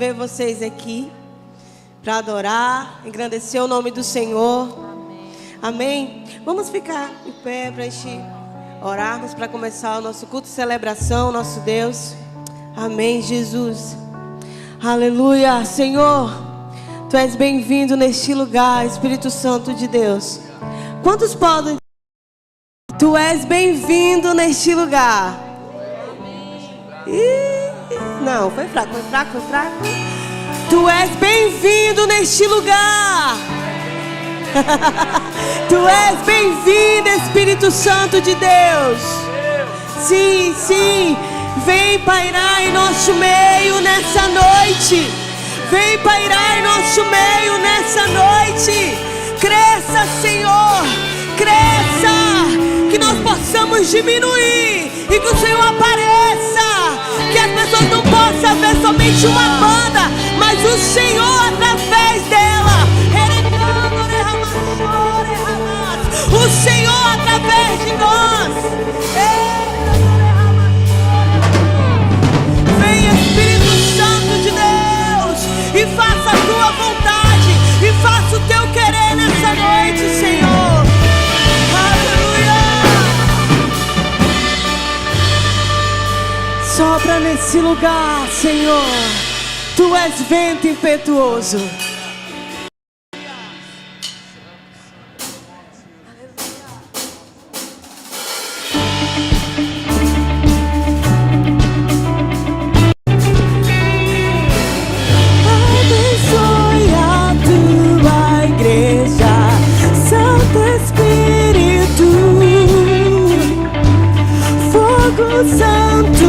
ver vocês aqui para adorar, engrandecer o nome do Senhor. Amém? Vamos ficar em pé para a gente orarmos, para começar o nosso culto de celebração, nosso Deus. Amém, Jesus. Aleluia. Senhor, Tu és bem-vindo neste lugar, Espírito Santo de Deus. Quantos podem? Tu és bem-vindo neste lugar. Não, foi fraco. Tu és bem-vindo neste lugar. Tu és bem-vindo, Espírito Santo de Deus. Sim, vem pairar em nosso meio nessa noite. Vem pairar em nosso meio nessa noite. Cresça, Senhor, cresça. Que nós possamos diminuir e que o Senhor apareça. Que as pessoas não possam ver somente uma banda, mas o Senhor através dela. O Senhor através de nós. Vem, Espírito Santo de Deus, e faça a tua vontade, e faça o teu querer nessa noite, Senhor. Sopra nesse lugar, Senhor. Tu és vento impetuoso. Abençoe a tua igreja, Santo Espírito, fogo santo.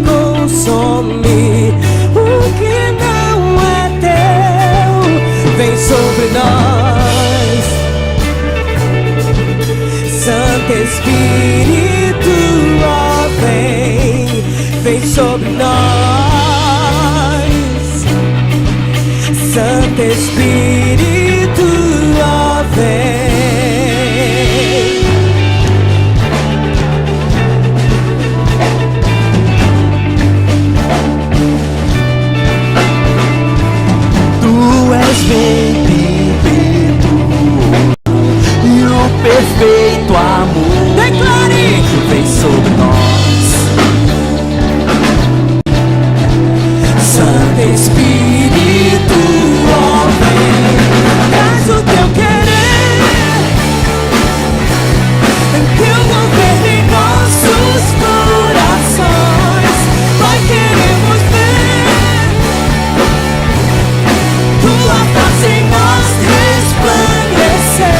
Consome o que não é teu. Vem sobre nós, Santo Espírito, ó, vem sobre nós, Santo Espírito, ó, vem. E o perfeito amor, declare, vem sobre nós, Santo Espírito, ó, vem, traz o teu querer, teu governo em nossos corações. Nós queremos ver tua face em nós resplandecer.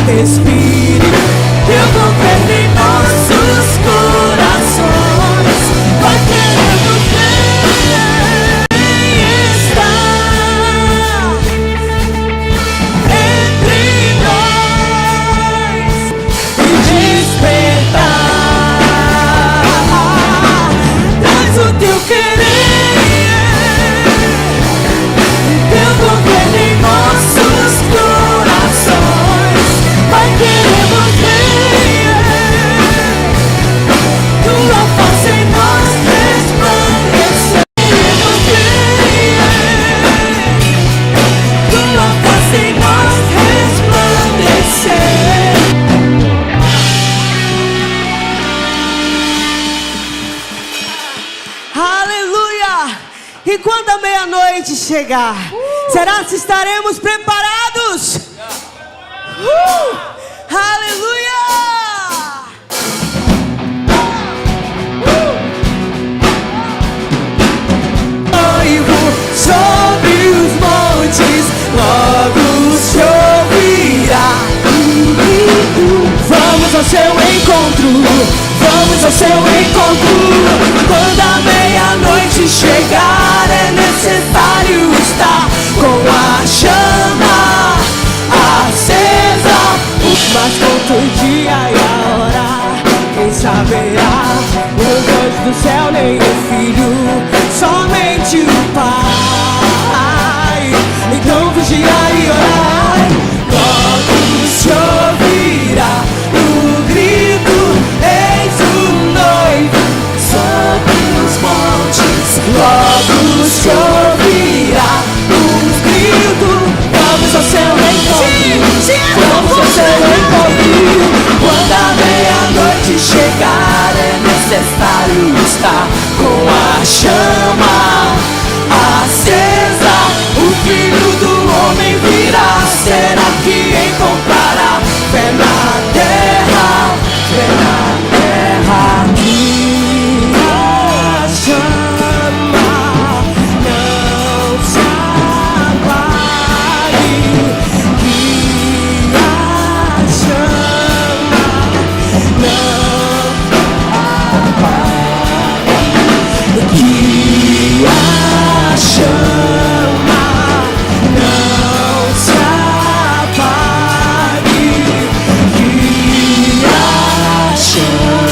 Espírito, eu governo em nossos corações. Nós queremos ver estar entre nós e despertar. Traz o teu querer, teu governo em nossos corações. Vai queremos ver tua face em nós resplandecer. Queremos ver tua face em nós resplandecer. Aleluia! E quando a meia-noite chegar, será que estaremos preparados? Aleluia! Noivo sobre os montes, logo se ouvirá. Vamos ao seu encontro, vamos ao seu encontro. Quando a meia-noite chegar, é necessário estar com a chama somente o Pai. Então vigiai e orai, logo se ouvirá o grito, eis o noivo sobre os montes. Logo se ouvirá o grito, vamos ao seu encontro, vamos ao seu encontro. Quando a meia-noite chegar, é necessário estar com a chama acesa. O Filho do Homem virá, será que encontrará fé na terra, fé na terra. Que a chama não se apague, que a chama não apague, que a chama não se apague, que a chama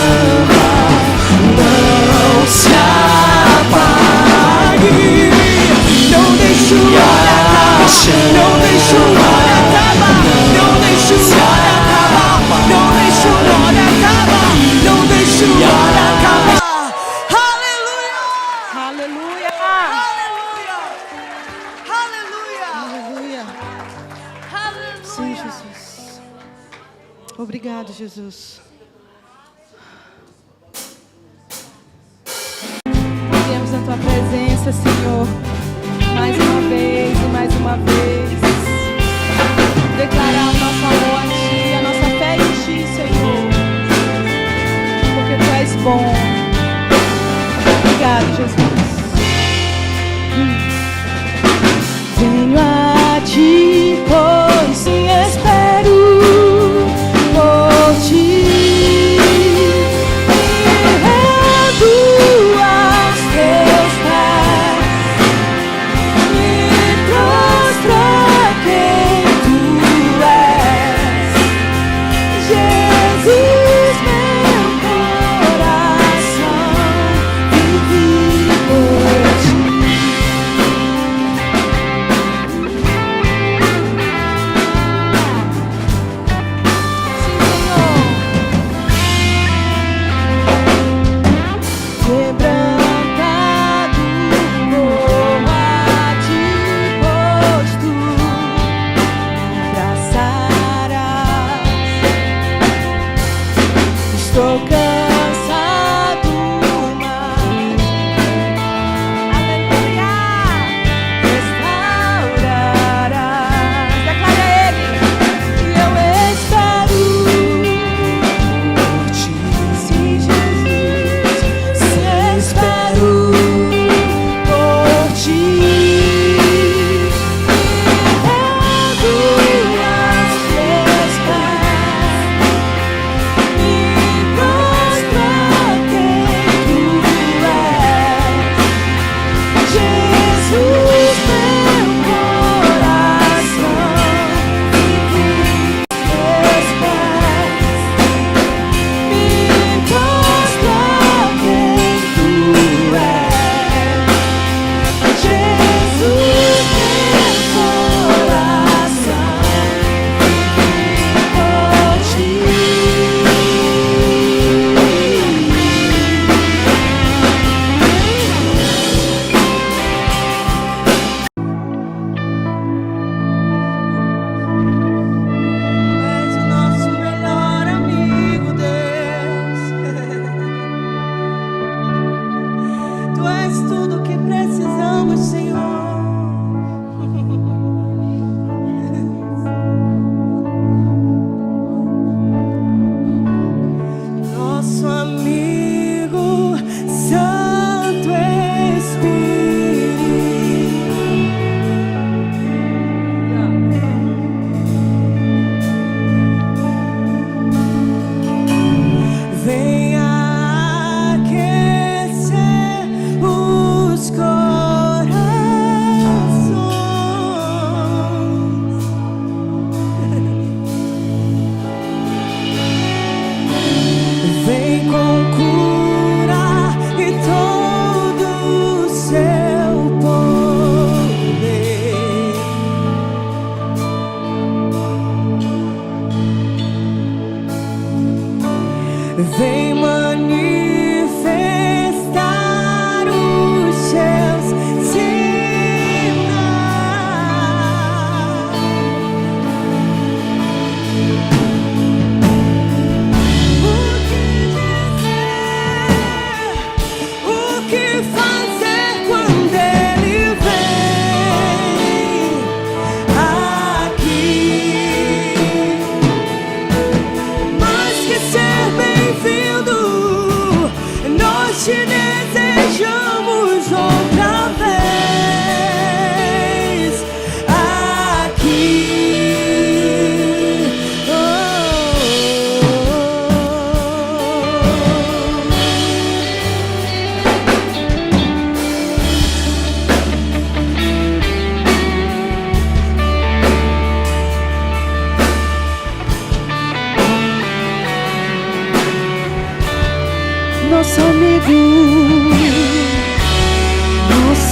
não se apague. Não deixe o olho acabar, não deixe o olho acabar, não deixe o olho acabar, não deixe o olho acabar, não deixe o olho acabar. Aleluia! Aleluia. Aleluia! Aleluia. Aleluia! Sim, Jesus. Obrigado, Jesus. Viemos na tua presença, Senhor, mais uma vez e mais uma vez. Declarar o nosso amor a Ti, a nossa fé em Ti, Senhor. Porque Tu és bom. Obrigado, Jesus. Venho a Ti, pois sim espero por Ti. Me rendo aos Teus pés, me prostro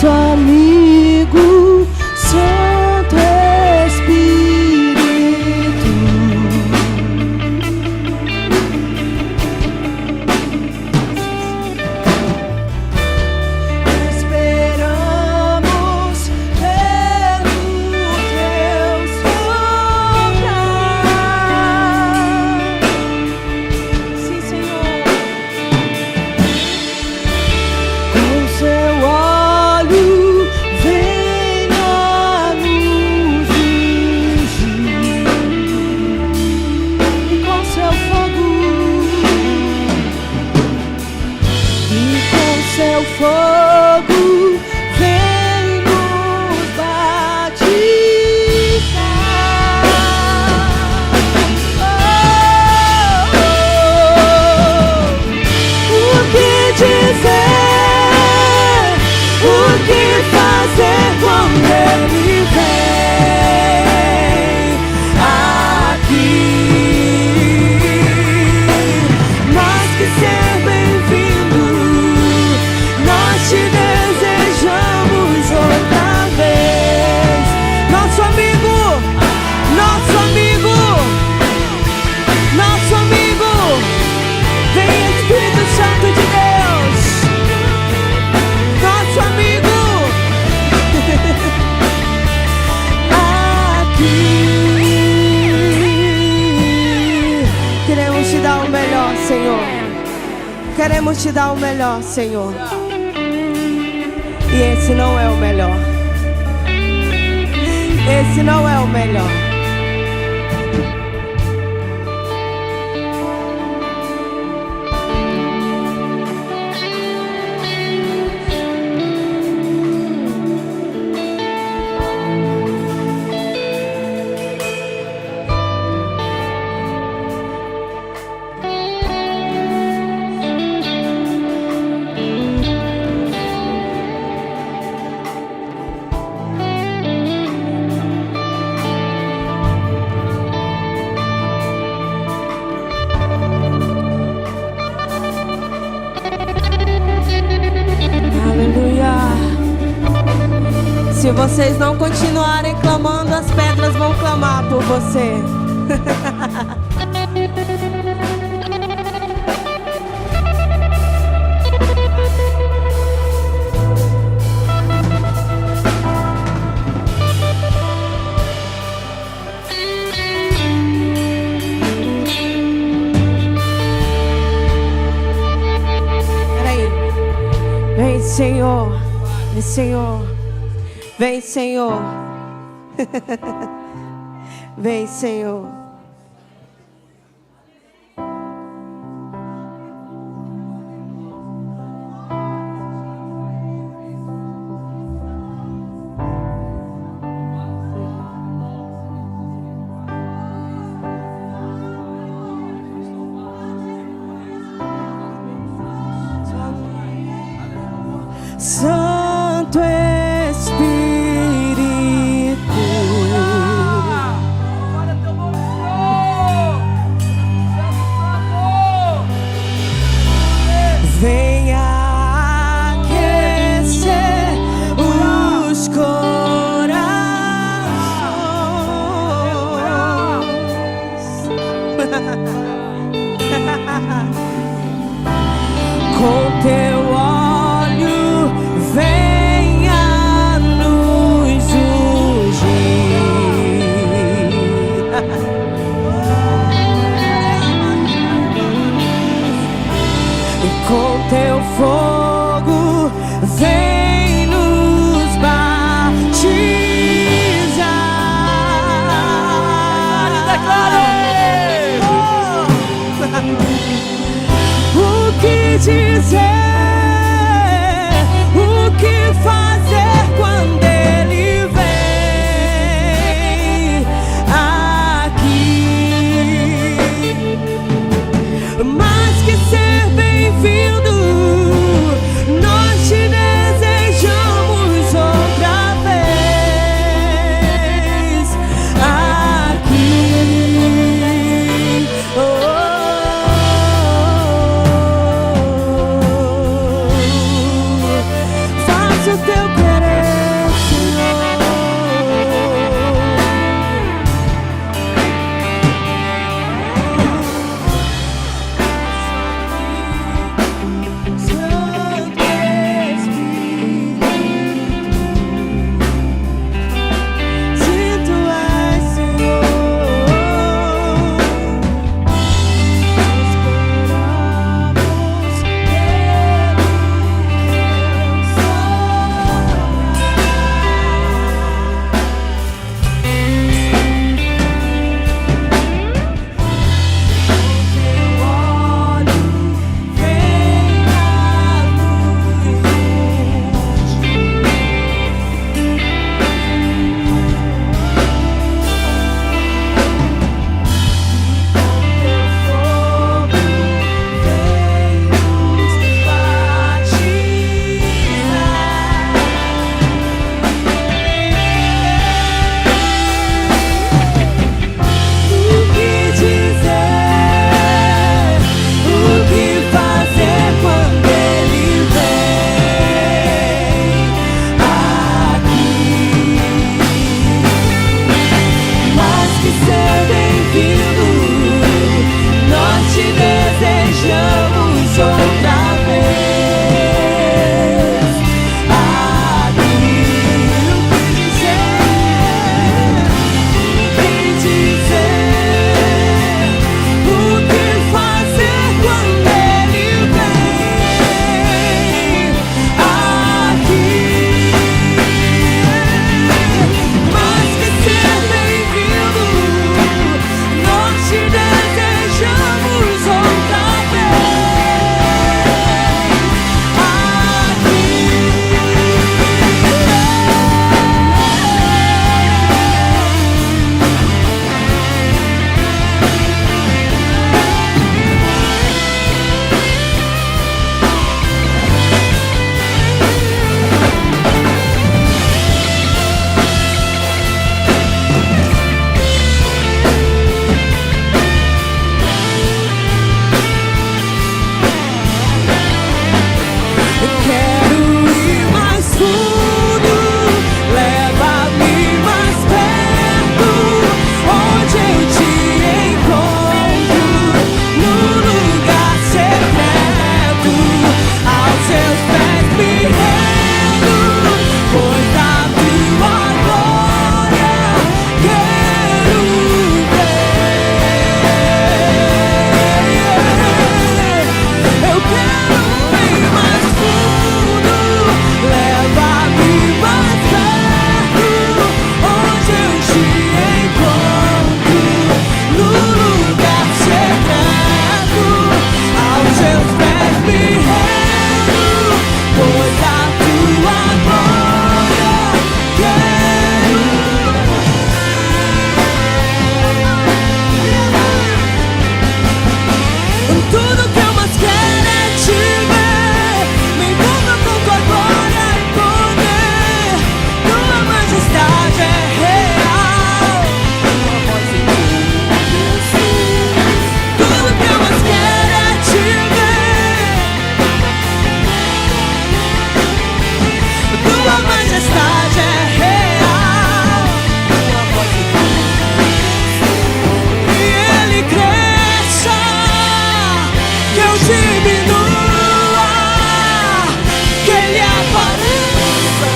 nosso amigo, Santo Espírito. Esperamos pelo teu soprar. Sim, Senhor. Com seu olho venha nos ungir, e com seu fogo, vem nos batizar. O que dizer, o que fazer quando ele vem aqui? Mais que ser bem-vindo, nós te desejamos outra vez. Nosso amigo, nosso amigo, nosso amigo, vem Espírito Santo de Deus, nosso amigo, aqui. Queremos te dar o melhor, Senhor. Queremos te dar o melhor, Senhor. E esse não é o melhor. Esse não é o melhor. Aleluia. Se vocês não continuarem clamando, as pedras vão clamar por você. Peraí. Vem, Senhor. Vem, Senhor. Vem, Senhor. Vem, Senhor. Santo Espírito, venha aquecer os corações. Com teu olho venha nos ungir, e com teu fogo vem nos batizar. Declarei! O que dizer, o que fazer quando ele vem aqui? Mais que ser bem-vindo, nós te desejamos outra vez aqui. Oh, oh, oh. majestade é real. E Ele cresça, que eu diminua, que Ele apareça,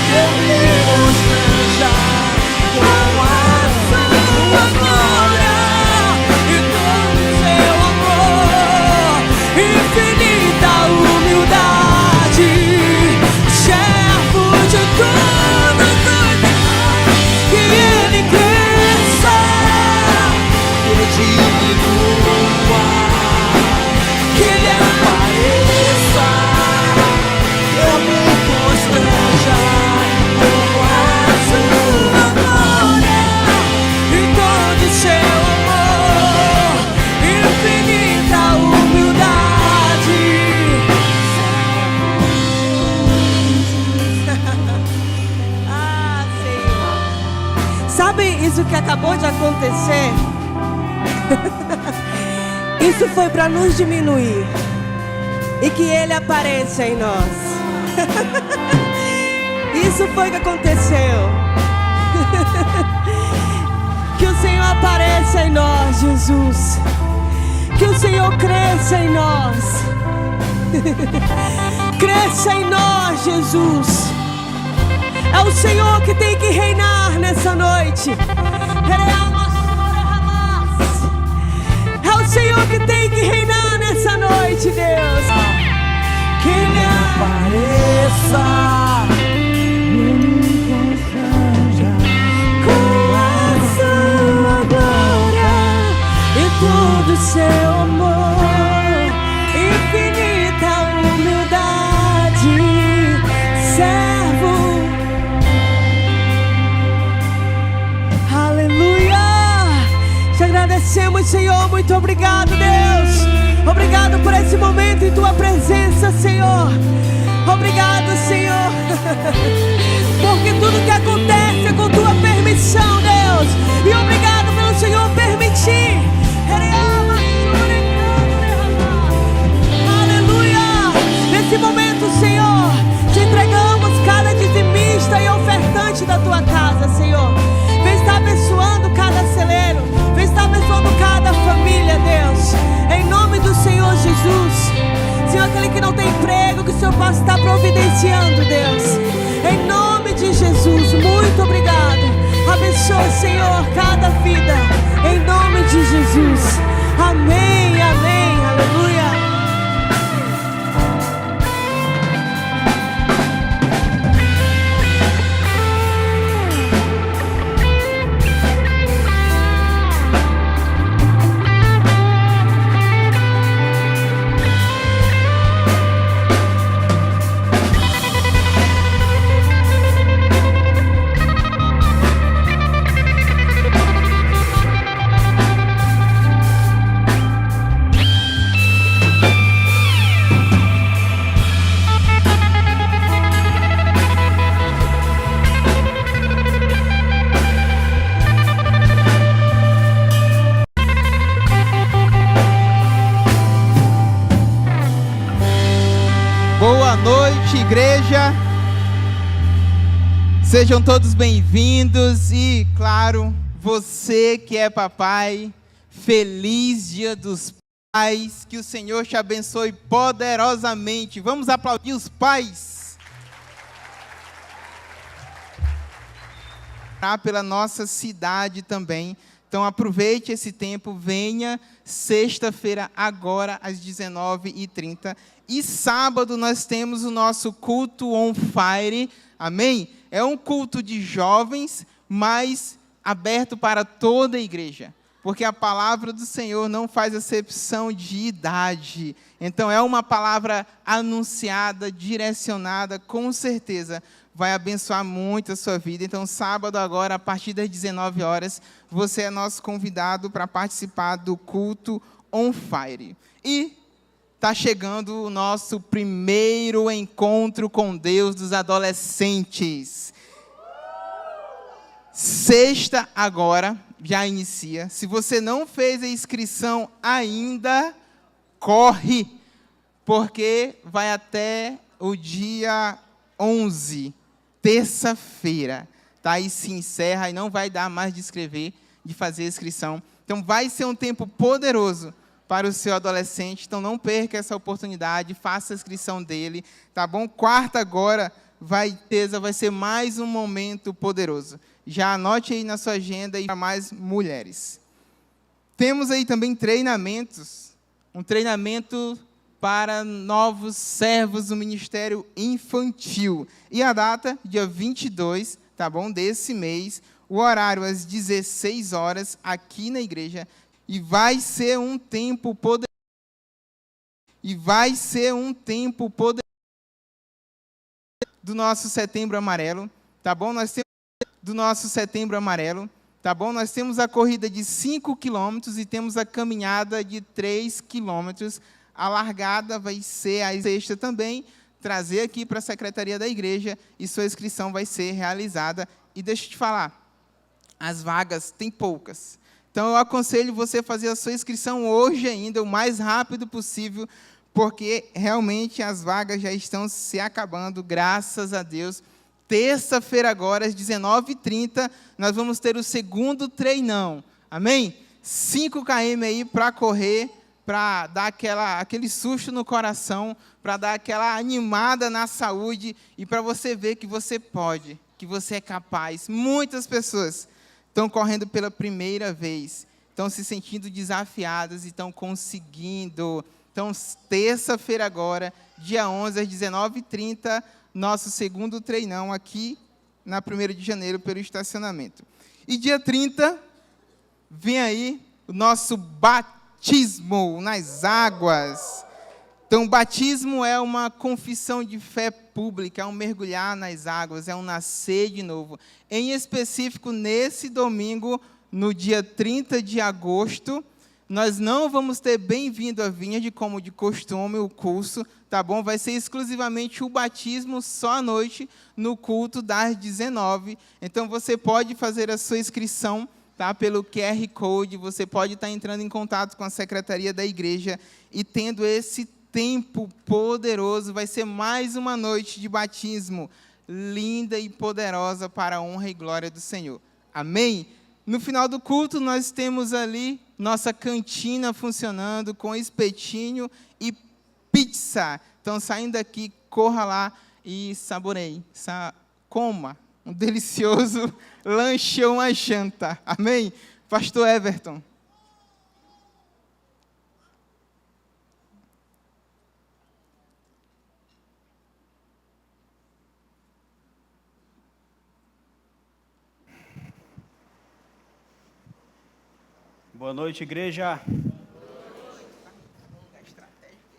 que eu me constranja com a sua glória e todo o seu amor, infinita humildade, servo de tudo, que Ele cresça, que eu diminua, que Ele apareça, que eu me constranja com a sua glória e todo o seu amor, infinita humildade. Ah, Senhor. Sabe isso que acabou de acontecer? Isso foi para nos diminuir e que Ele apareça em nós. Isso foi que aconteceu. Que o Senhor apareça em nós, Jesus. Que o Senhor cresça em nós. Cresça em nós, Jesus. É o Senhor que tem que reinar nessa noite. É o Senhor que tem que reinar nessa noite, Deus. Que Ele Apareça, com a sua glória e todo o seu amor, infinita humildade, servo. Aleluia! Te agradecemos, Senhor. Muito obrigado, Deus. Obrigado por esse momento em Tua presença, Senhor. Obrigado, Senhor. Porque tudo que acontece é com Tua permissão, Deus. E obrigado pelo Senhor permitir. Aleluia! Nesse momento, Senhor, te entregamos cada dizimista e ofertante da Tua casa, Senhor. Vem estar abençoando cada celeiro. Vem estar abençoando cada família, Deus. Em nome do Senhor Jesus. Senhor, aquele que não tem emprego, que o Senhor possa estar providenciando, Deus. Em nome de Jesus, muito obrigado. Abençoa, Senhor, cada vida. Em nome de Jesus. Amém, amém, aleluia. Boa noite, igreja. Sejam todos bem-vindos e, claro, você que é papai, feliz Dia dos Pais, que o Senhor te abençoe poderosamente. Vamos aplaudir os pais. Pela nossa cidade também. Então aproveite esse tempo, venha sexta-feira agora às 19h30. E sábado nós temos o nosso culto on fire, amém? É um culto de jovens, mas aberto para toda a igreja. Porque a palavra do Senhor não faz acepção de idade. Então é uma palavra anunciada, direcionada, com certeza vai abençoar muito a sua vida. Então sábado agora, a partir das 19 horas, você é nosso convidado para participar do culto on fire. E está chegando o nosso primeiro encontro com Deus dos adolescentes. Sexta agora, já inicia. Se você não fez a inscrição ainda, corre, porque vai até o dia 11, terça-feira. Tá? Aí se encerra e não vai dar mais de escrever, de fazer a inscrição. Então, vai ser um tempo poderoso para o seu adolescente. Então, não perca essa oportunidade, faça a inscrição dele, tá bom? Quarta agora, vai ser mais um momento poderoso. Já anote aí na sua agenda e para mais mulheres. Temos aí também treinamentos. Um treinamento para novos servos do Ministério Infantil. E a data, dia 22, tá bom? Desse mês. O horário às 16 horas, aqui na igreja. E vai ser um tempo poderoso. Do nosso Setembro Amarelo, tá bom? Nós temos a corrida de 5 quilômetros e temos a caminhada de 3 quilômetros. A largada vai ser a sexta também, trazer aqui para a secretaria da igreja e sua inscrição vai ser realizada. E deixa eu te falar, as vagas tem poucas. Então, eu aconselho você a fazer a sua inscrição hoje ainda, o mais rápido possível, porque realmente as vagas já estão se acabando, graças a Deus. Terça-feira agora, às 19h30, nós vamos ter o segundo treinão. Amém? 5 km aí para correr, para dar aquele susto no coração, para dar aquela animada na saúde e para você ver que você pode, que você é capaz. Muitas pessoas estão correndo pela primeira vez, estão se sentindo desafiadas e estão conseguindo. Então, terça-feira agora, dia 11, às 19h30, nosso segundo treinão aqui na 1º de janeiro pelo estacionamento. E dia 30, vem aí o nosso batismo nas águas. Então, batismo é uma confissão de fé pública, é um mergulhar nas águas, é um nascer de novo. Em específico, nesse domingo, no dia 30 de agosto, nós não vamos ter Bem-vindo à Vineyard, como de costume, o curso, tá bom? Vai ser exclusivamente o batismo só à noite, no culto das 19h. Então, você pode fazer a sua inscrição, tá? Pelo QR Code, você pode estar entrando em contato com a secretaria da igreja e tendo esse tempo poderoso. Vai ser mais uma noite de batismo, linda e poderosa para a honra e glória do Senhor. Amém? No final do culto, nós temos ali nossa cantina funcionando com espetinho e pizza. Então, saindo daqui, corra lá e saboreie. Coma um delicioso lanche ou uma janta. Amém? Pastor Everton. Boa noite, igreja.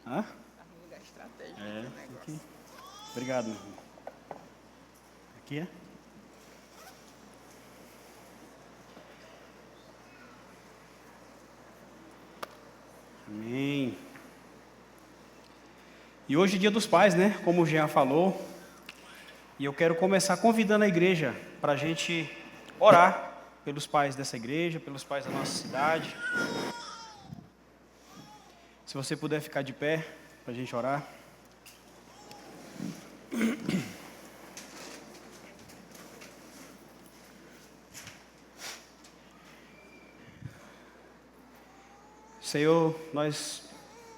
Hã? Aqui. Obrigado, meu irmão. Aqui é? Amém. E hoje é dia dos pais, né? Como o Jean falou. E eu quero começar convidando a igreja para a gente orar pelos pais dessa igreja, pelos pais da nossa cidade. Se você puder ficar de pé, para a gente orar. Senhor, nós,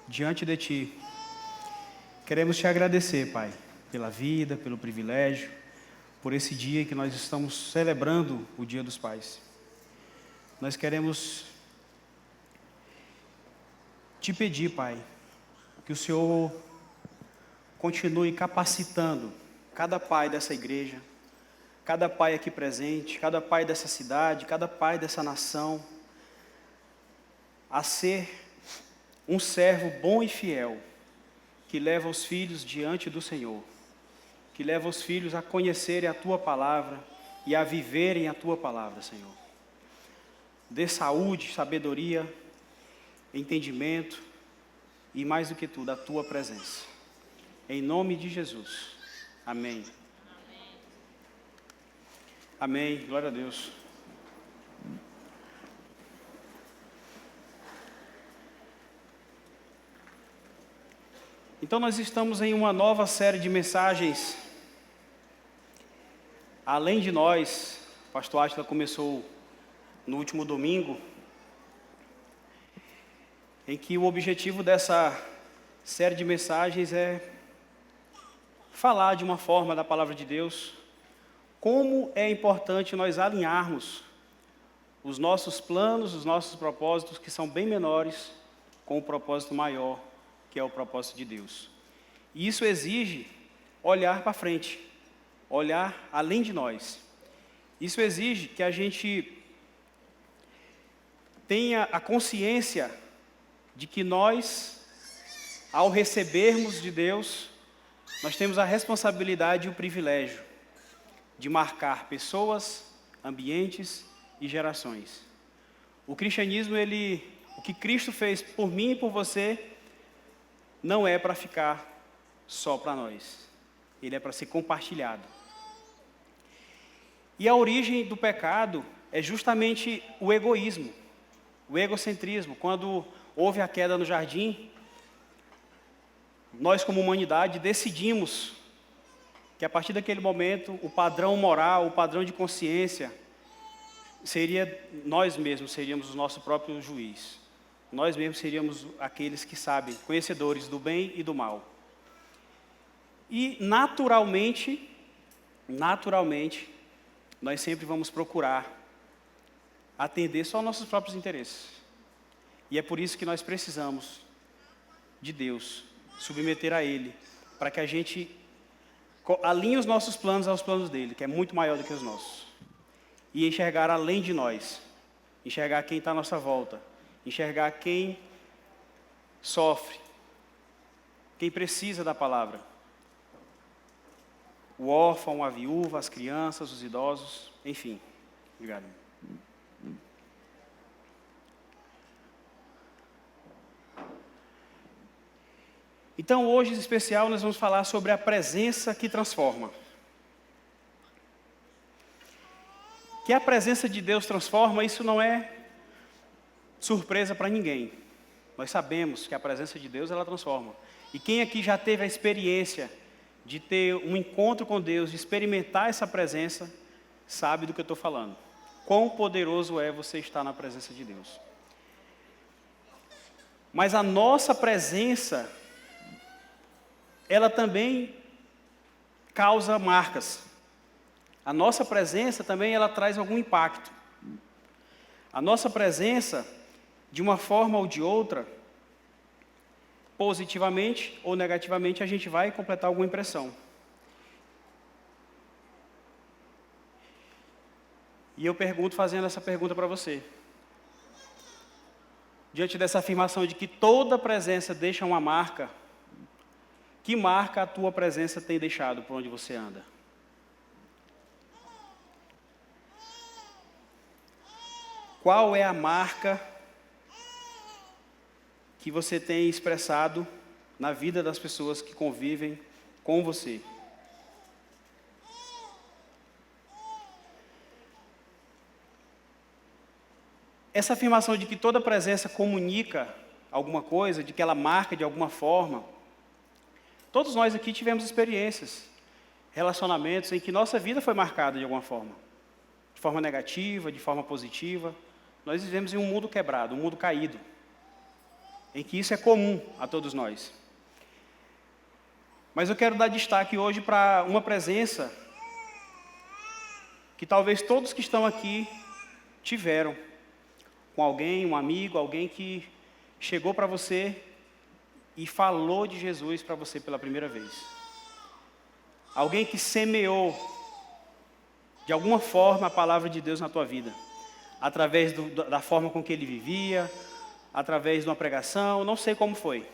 diante de Ti, queremos Te agradecer, Pai, pela vida, pelo privilégio, por esse dia que nós estamos celebrando o Dia dos Pais. Nós queremos Te pedir, Pai, que o Senhor continue capacitando cada pai dessa igreja, cada pai aqui presente, cada pai dessa cidade, cada pai dessa nação, a ser um servo bom e fiel, que leva os filhos diante do Senhor, que leva os filhos a conhecerem a Tua palavra e a viverem a Tua palavra, Senhor. Dê saúde, sabedoria, entendimento e, mais do que tudo, a Tua presença. Em nome de Jesus. Amém. Amém. Glória a Deus. Então, nós estamos em uma nova série de mensagens além de nós, o pastor Átila começou no último domingo, em que o objetivo dessa série de mensagens é falar de uma forma da palavra de Deus, como é importante nós alinharmos os nossos planos, os nossos propósitos, que são bem menores, com o propósito maior, que é o propósito de Deus. E isso exige olhar para frente, olhar além de nós. Isso exige que a gente tenha a consciência de que nós, ao recebermos de Deus, nós temos a responsabilidade e o privilégio de marcar pessoas, ambientes e gerações. O cristianismo, o que Cristo fez por mim e por você, não é para ficar só para nós. Ele é para ser compartilhado. E a origem do pecado é justamente o egoísmo, o egocentrismo. Quando houve a queda no jardim, nós como humanidade decidimos que a partir daquele momento o padrão moral, o padrão de consciência, nós mesmos seríamos o nosso próprio juiz. Nós mesmos seríamos aqueles que sabem, conhecedores do bem e do mal. E naturalmente, nós sempre vamos procurar atender só aos nossos próprios interesses. E é por isso que nós precisamos de Deus, submeter a Ele, para que a gente alinhe os nossos planos aos planos dEle, que é muito maior do que os nossos. E enxergar além de nós, enxergar quem está à nossa volta, enxergar quem sofre, quem precisa da palavra. O órfão, a viúva, as crianças, os idosos, enfim. Obrigado. Então, hoje, em especial, nós vamos falar sobre a presença que transforma. Que a presença de Deus transforma, isso não é surpresa para ninguém. Nós sabemos que a presença de Deus, ela transforma. E quem aqui já teve a experiência de ter um encontro com Deus, de experimentar essa presença, sabe do que eu estou falando. Quão poderoso é você estar na presença de Deus. Mas a nossa presença, ela também causa marcas. A nossa presença também, ela traz algum impacto. A nossa presença, de uma forma ou de outra, positivamente ou negativamente, a gente vai completar alguma impressão. E eu fazendo essa pergunta para você. Diante dessa afirmação de que toda presença deixa uma marca, que marca a tua presença tem deixado por onde você anda? Qual é a marca que você tem expressado na vida das pessoas que convivem com você? Essa afirmação de que toda presença comunica alguma coisa, de que ela marca de alguma forma, todos nós aqui tivemos experiências, relacionamentos em que nossa vida foi marcada de alguma forma. De forma negativa, de forma positiva. Nós vivemos em um mundo quebrado, um mundo caído, em que isso é comum a todos nós. Mas eu quero dar destaque hoje para uma presença que talvez todos que estão aqui tiveram, com alguém, um amigo, alguém que chegou para você e falou de Jesus para você pela primeira vez. Alguém que semeou, de alguma forma, a palavra de Deus na tua vida. Através da forma com que ele vivia, através de uma pregação, não sei como foi.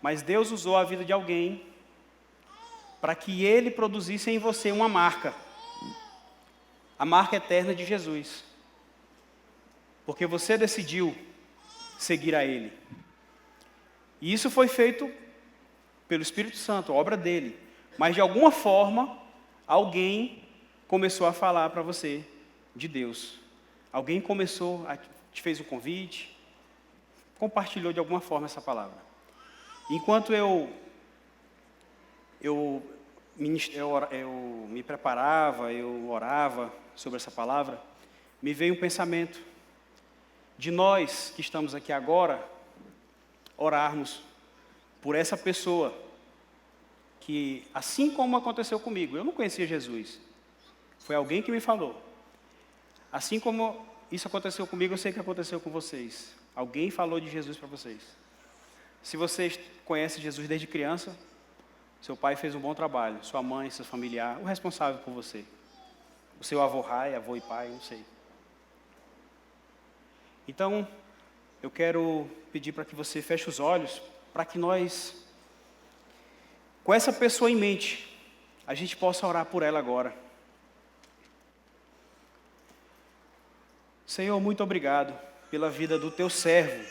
Mas Deus usou a vida de alguém para que ele produzisse em você uma marca. A marca eterna de Jesus. Porque você decidiu seguir a Ele. E isso foi feito pelo Espírito Santo, obra dele. Mas de alguma forma, alguém começou a falar para você de Deus. Alguém te fez um convite, compartilhou de alguma forma essa palavra. Enquanto eu eu me preparava, eu orava sobre essa palavra, me veio um pensamento de nós que estamos aqui agora, orarmos por essa pessoa que, assim como aconteceu comigo, eu não conhecia Jesus, foi alguém que me falou. Assim como isso aconteceu comigo, eu sei que aconteceu com vocês. Alguém falou de Jesus para vocês. Se vocês conhecem Jesus desde criança, seu pai fez um bom trabalho, sua mãe, seu familiar, o responsável por você. O seu avô e pai, não sei. Então, eu quero pedir para que você feche os olhos, para que nós, com essa pessoa em mente, a gente possa orar por ela agora. Senhor, muito obrigado pela vida do teu servo,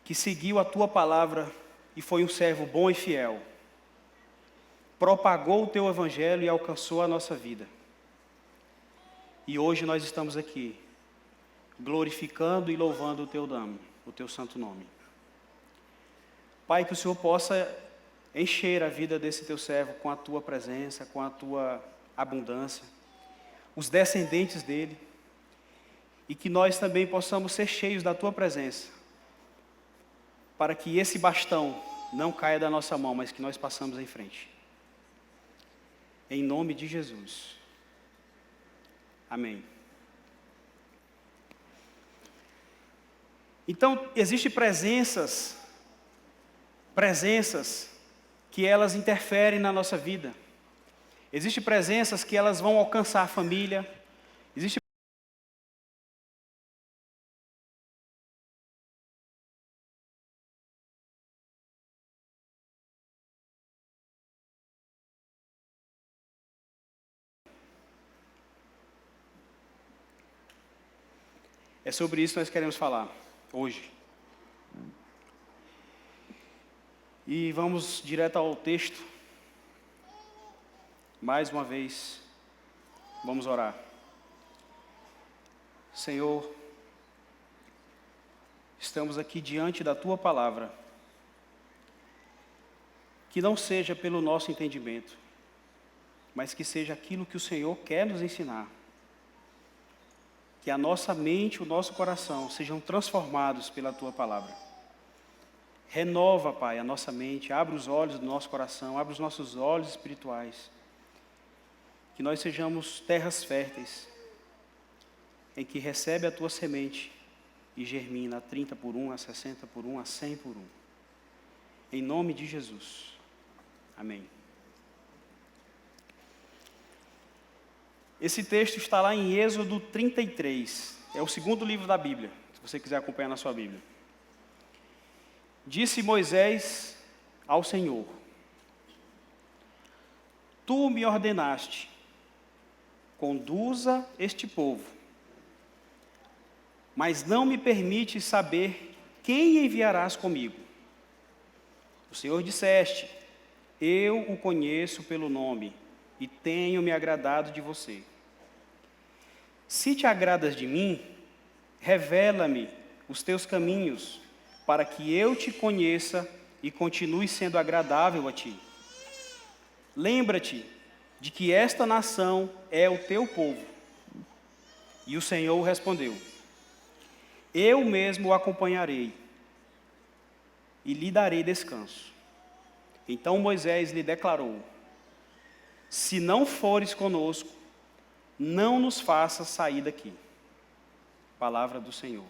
que seguiu a tua palavra e foi um servo bom e fiel. Propagou o teu evangelho e alcançou a nossa vida. E hoje nós estamos aqui, glorificando e louvando o teu nome, o teu santo nome. Pai, que o Senhor possa encher a vida desse teu servo com a tua presença, com a tua abundância, os descendentes dele, e que nós também possamos ser cheios da tua presença, para que esse bastão não caia da nossa mão, mas que nós passamos em frente. Em nome de Jesus. Amém. Então, existem presenças que elas interferem na nossa vida. Existem presenças que elas vão alcançar a família. Existe É sobre isso que nós queremos falar hoje. E vamos direto ao texto. Mais uma vez, vamos orar. Senhor, estamos aqui diante da tua palavra. Que não seja pelo nosso entendimento, mas que seja aquilo que o Senhor quer nos ensinar. Que a nossa mente, o nosso coração sejam transformados pela tua palavra. Renova, Pai, a nossa mente, abre os olhos do nosso coração, abre os nossos olhos espirituais. Que nós sejamos terras férteis, em que recebe a tua semente e germina a 30 por 1, a 60 por 1, a 100 por 1. Em nome de Jesus. Amém. Esse texto está lá em Êxodo 33. É o segundo livro da Bíblia, se você quiser acompanhar na sua Bíblia. Disse Moisés ao Senhor: Tu me ordenaste, conduza este povo, mas não me permite saber quem enviarás comigo. O Senhor disseste: Eu o conheço pelo nome e tenho me agradado de você. Se te agradas de mim, revela-me os teus caminhos, para que eu te conheça e continue sendo agradável a ti. Lembra-te de que esta nação é o teu povo. E o Senhor respondeu: Eu mesmo o acompanharei e lhe darei descanso. Então Moisés lhe declarou: Se não fores conosco, não nos faças sair daqui. Palavra do Senhor.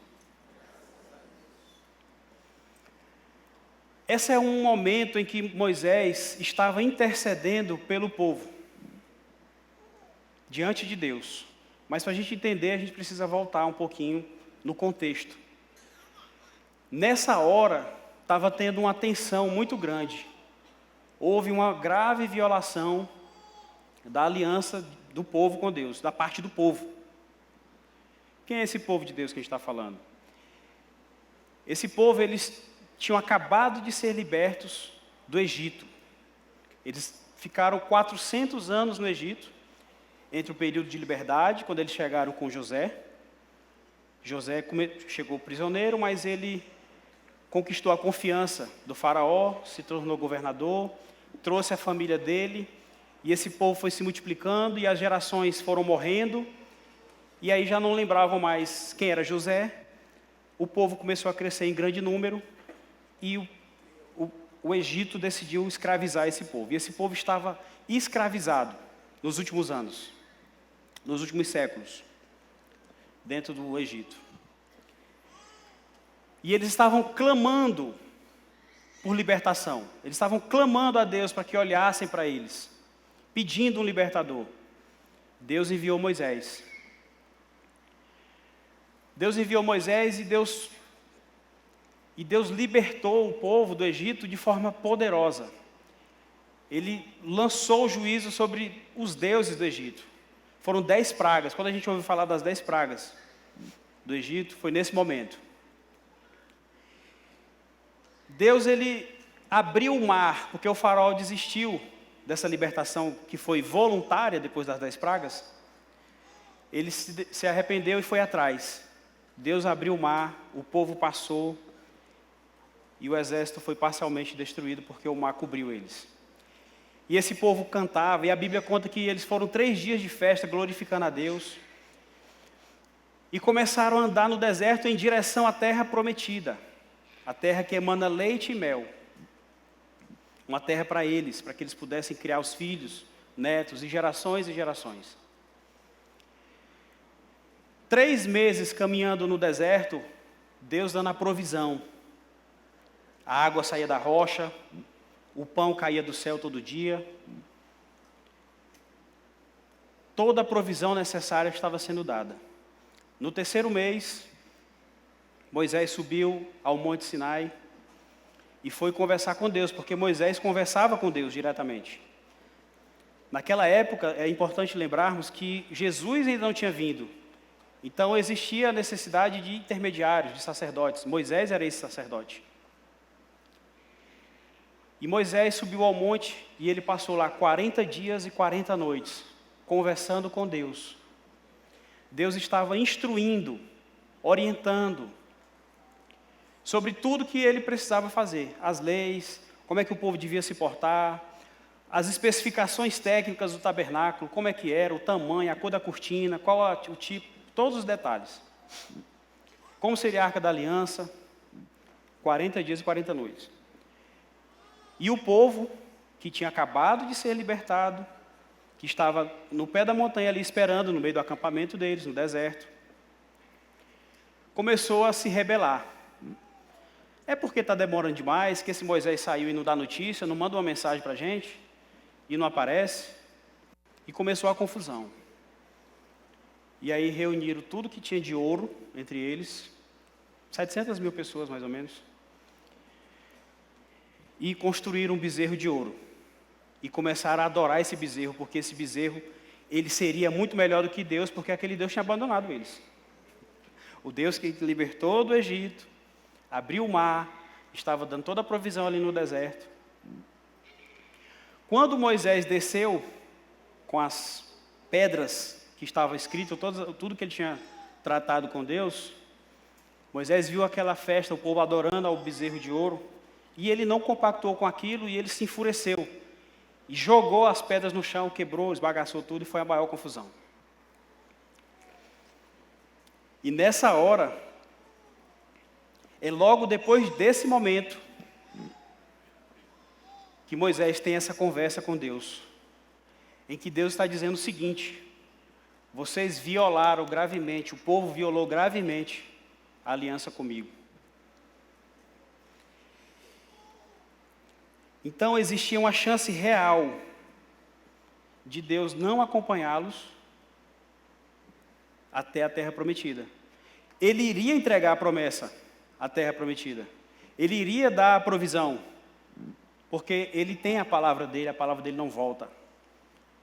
Esse é um momento em que Moisés estava intercedendo pelo povo, diante de Deus. Mas para a gente entender, a gente precisa voltar um pouquinho no contexto. Nessa hora, estava tendo uma tensão muito grande. Houve uma grave violação da aliança do povo com Deus, da parte do povo. Quem é esse povo de Deus que a gente está falando? Esse povo, eles tinham acabado de ser libertos do Egito. Eles ficaram 400 anos no Egito, entre o período de liberdade, quando eles chegaram com José. José chegou prisioneiro, mas ele conquistou a confiança do faraó, se tornou governador. trouxe a família dele, e esse povo foi se multiplicando, e as gerações foram morrendo, e aí já não lembravam mais quem era José. O povo começou a crescer em grande número, e o Egito decidiu escravizar esse povo. E esse povo estava escravizado nos últimos anos, nos últimos séculos, dentro do Egito. E eles estavam clamando por libertação. Eles estavam clamando a Deus para que olhassem para eles, pedindo um libertador. Deus enviou Moisés. Deus enviou Moisés e Deus libertou o povo do Egito de forma poderosa. Ele lançou o juízo sobre os deuses do Egito. Foram 10 pragas. Quando a gente ouve falar das 10 pragas do Egito, foi nesse momento. Deus, ele abriu o mar, porque o faraó desistiu dessa libertação que foi voluntária depois das 10 pragas. Ele se arrependeu e foi atrás. Deus abriu o mar, o povo passou, e o exército foi parcialmente destruído porque o mar cobriu eles. E esse povo cantava, e a Bíblia conta que eles foram 3 dias de festa glorificando a Deus, e começaram a andar no deserto em direção à terra prometida, a terra que emana leite e mel, uma terra para eles, para que eles pudessem criar os filhos, netos e gerações. 3 meses caminhando no deserto, Deus dando a provisão. A água saía da rocha, o pão caía do céu todo dia. Toda a provisão necessária estava sendo dada. No 3º mês, Moisés subiu ao Monte Sinai e foi conversar com Deus, porque Moisés conversava com Deus diretamente. Naquela época, é importante lembrarmos que Jesus ainda não tinha vindo. Então existia a necessidade de intermediários, de sacerdotes. Moisés era esse sacerdote. E Moisés subiu ao monte e ele passou lá 40 dias e 40 noites, conversando com Deus. Deus estava instruindo, orientando sobre tudo que ele precisava fazer. As leis, como é que o povo devia se portar, as especificações técnicas do tabernáculo, como é que era, o tamanho, a cor da cortina, qual o tipo, todos os detalhes. Como seria a Arca da Aliança, 40 dias e 40 noites. E o povo, que tinha acabado de ser libertado, que estava no pé da montanha ali esperando, no meio do acampamento deles, no deserto, começou a se rebelar. É porque está demorando demais, que esse Moisés saiu e não dá notícia, não manda uma mensagem para a gente, e não aparece, e começou a confusão. E aí reuniram tudo que tinha de ouro entre eles, 700 mil pessoas mais ou menos, e construíram um bezerro de ouro. E começaram a adorar esse bezerro, porque esse bezerro, ele seria muito melhor do que Deus, porque aquele Deus tinha abandonado eles. O Deus que libertou do Egito, abriu o mar, estava dando toda a provisão ali no deserto. Quando Moisés desceu com as pedras que estava escrito, tudo que ele tinha tratado com Deus, Moisés viu aquela festa, o povo adorando ao bezerro de ouro, e ele não compactou com aquilo, e ele se enfureceu, e jogou as pedras no chão, quebrou, esbagaçou tudo, e foi a maior confusão. E nessa hora, é logo depois desse momento, que Moisés tem essa conversa com Deus, em que Deus está dizendo o seguinte: vocês violaram gravemente, o povo violou gravemente a aliança comigo. Então existia uma chance real de Deus não acompanhá-los até a terra prometida. Ele iria entregar a promessa, a terra prometida. Ele iria dar a provisão, porque ele tem a palavra dele não volta.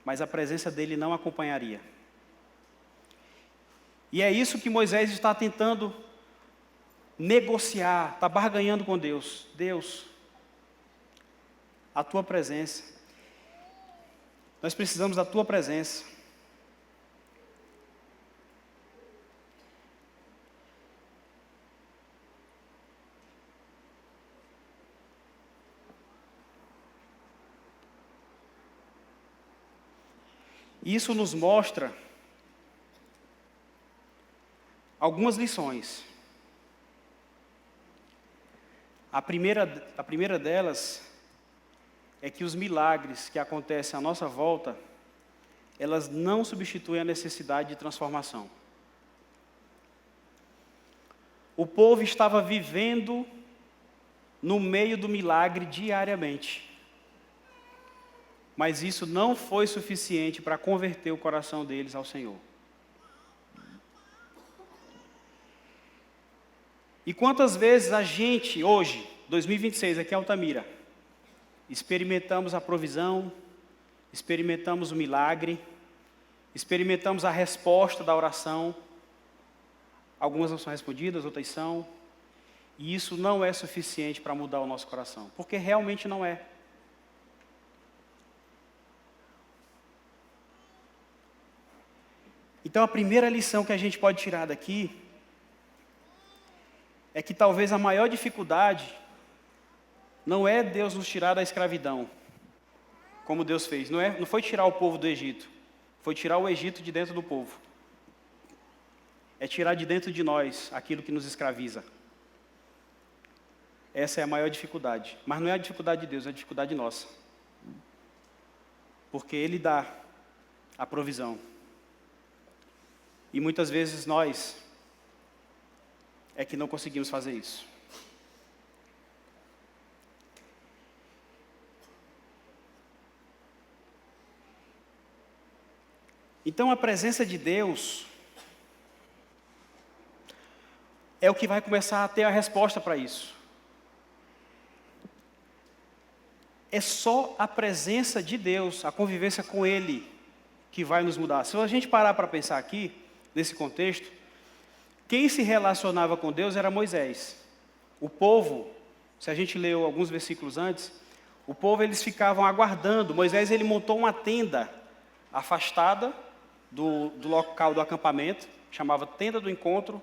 Mas a presença dele não acompanharia. E é isso que Moisés está tentando negociar, está barganhando com Deus. Deus, a tua presença. Nós precisamos da tua presença. E isso nos mostra algumas lições. A primeira delas é que os milagres que acontecem à nossa volta, elas não substituem a necessidade de transformação. O povo estava vivendo no meio do milagre diariamente. Mas isso não foi suficiente para converter o coração deles ao Senhor. E quantas vezes a gente, hoje, 2026, aqui em Altamira, experimentamos a provisão, experimentamos o milagre, experimentamos a resposta da oração. Algumas não são respondidas, outras são. E isso não é suficiente para mudar o nosso coração, porque realmente não é. Então a primeira lição que a gente pode tirar daqui é que talvez a maior dificuldade não é Deus nos tirar da escravidão, como Deus fez. Não foi tirar o povo do Egito, foi tirar o Egito de dentro do povo. É tirar de dentro de nós aquilo que nos escraviza. Essa é a maior dificuldade. Mas não é a dificuldade de Deus, é a dificuldade nossa. Porque Ele dá a provisão. E muitas vezes nós é que não conseguimos fazer isso. Então a presença de Deus é o que vai começar a ter a resposta para isso. É só a presença de Deus, a convivência com Ele, que vai nos mudar. Se a gente parar para pensar aqui, nesse contexto, quem se relacionava com Deus era Moisés. O povo, se a gente leu alguns versículos antes, o povo eles ficavam aguardando. Moisés ele montou uma tenda afastada do local do acampamento, chamava Tenda do Encontro,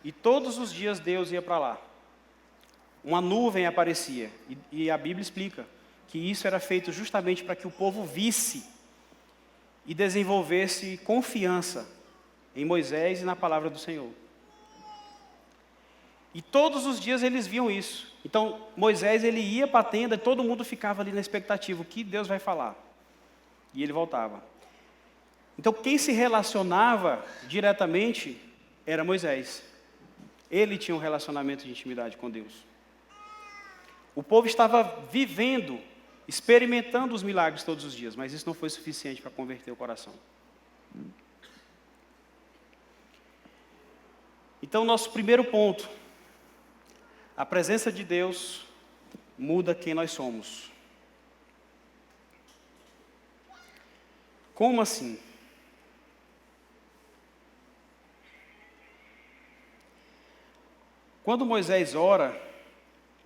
e todos os dias Deus ia para lá. Uma nuvem aparecia, e a Bíblia explica que isso era feito justamente para que o povo visse e desenvolvesse confiança em Moisés e na palavra do Senhor. E todos os dias eles viam isso. Então, Moisés ele ia para a tenda e todo mundo ficava ali na expectativa, o que Deus vai falar? E ele voltava. Então, quem se relacionava diretamente era Moisés. Ele tinha um relacionamento de intimidade com Deus. O povo estava vivendo, experimentando os milagres todos os dias, mas isso não foi suficiente para converter o coração. Então, nosso primeiro ponto, a presença de Deus muda quem nós somos. Como assim? Quando Moisés ora,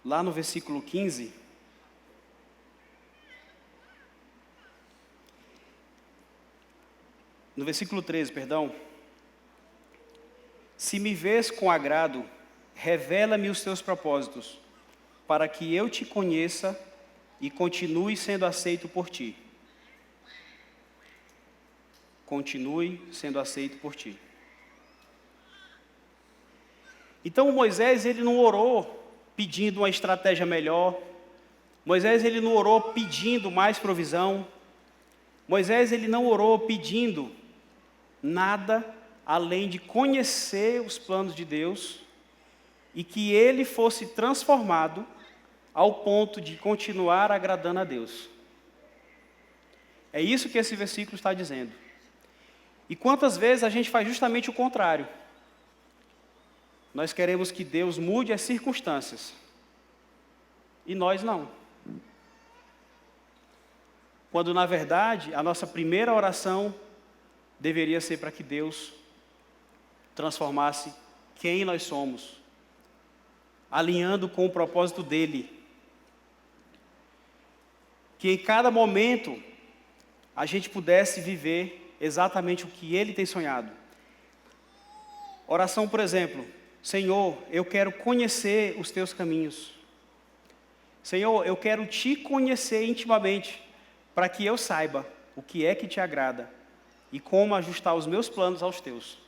lá no versículo 15, no versículo 13, perdão, se me vês com agrado, revela-me os teus propósitos, para que eu te conheça e continue sendo aceito por ti. Continue sendo aceito por ti. Então Moisés ele não orou pedindo uma estratégia melhor. Moisés ele não orou pedindo mais provisão. Moisés ele não orou pedindo nada além de conhecer os planos de Deus e que ele fosse transformado ao ponto de continuar agradando a Deus. É isso que esse versículo está dizendo. E quantas vezes a gente faz justamente o contrário? Nós queremos que Deus mude as circunstâncias. E nós não. Quando, na verdade, a nossa primeira oração deveria ser para que Deus transformasse quem nós somos, alinhando com o propósito dEle. Que em cada momento a gente pudesse viver exatamente o que Ele tem sonhado. Oração, por exemplo, Senhor, eu quero conhecer os Teus caminhos. Senhor, eu quero Te conhecer intimamente, para que eu saiba o que é que Te agrada e como ajustar os meus planos aos teus.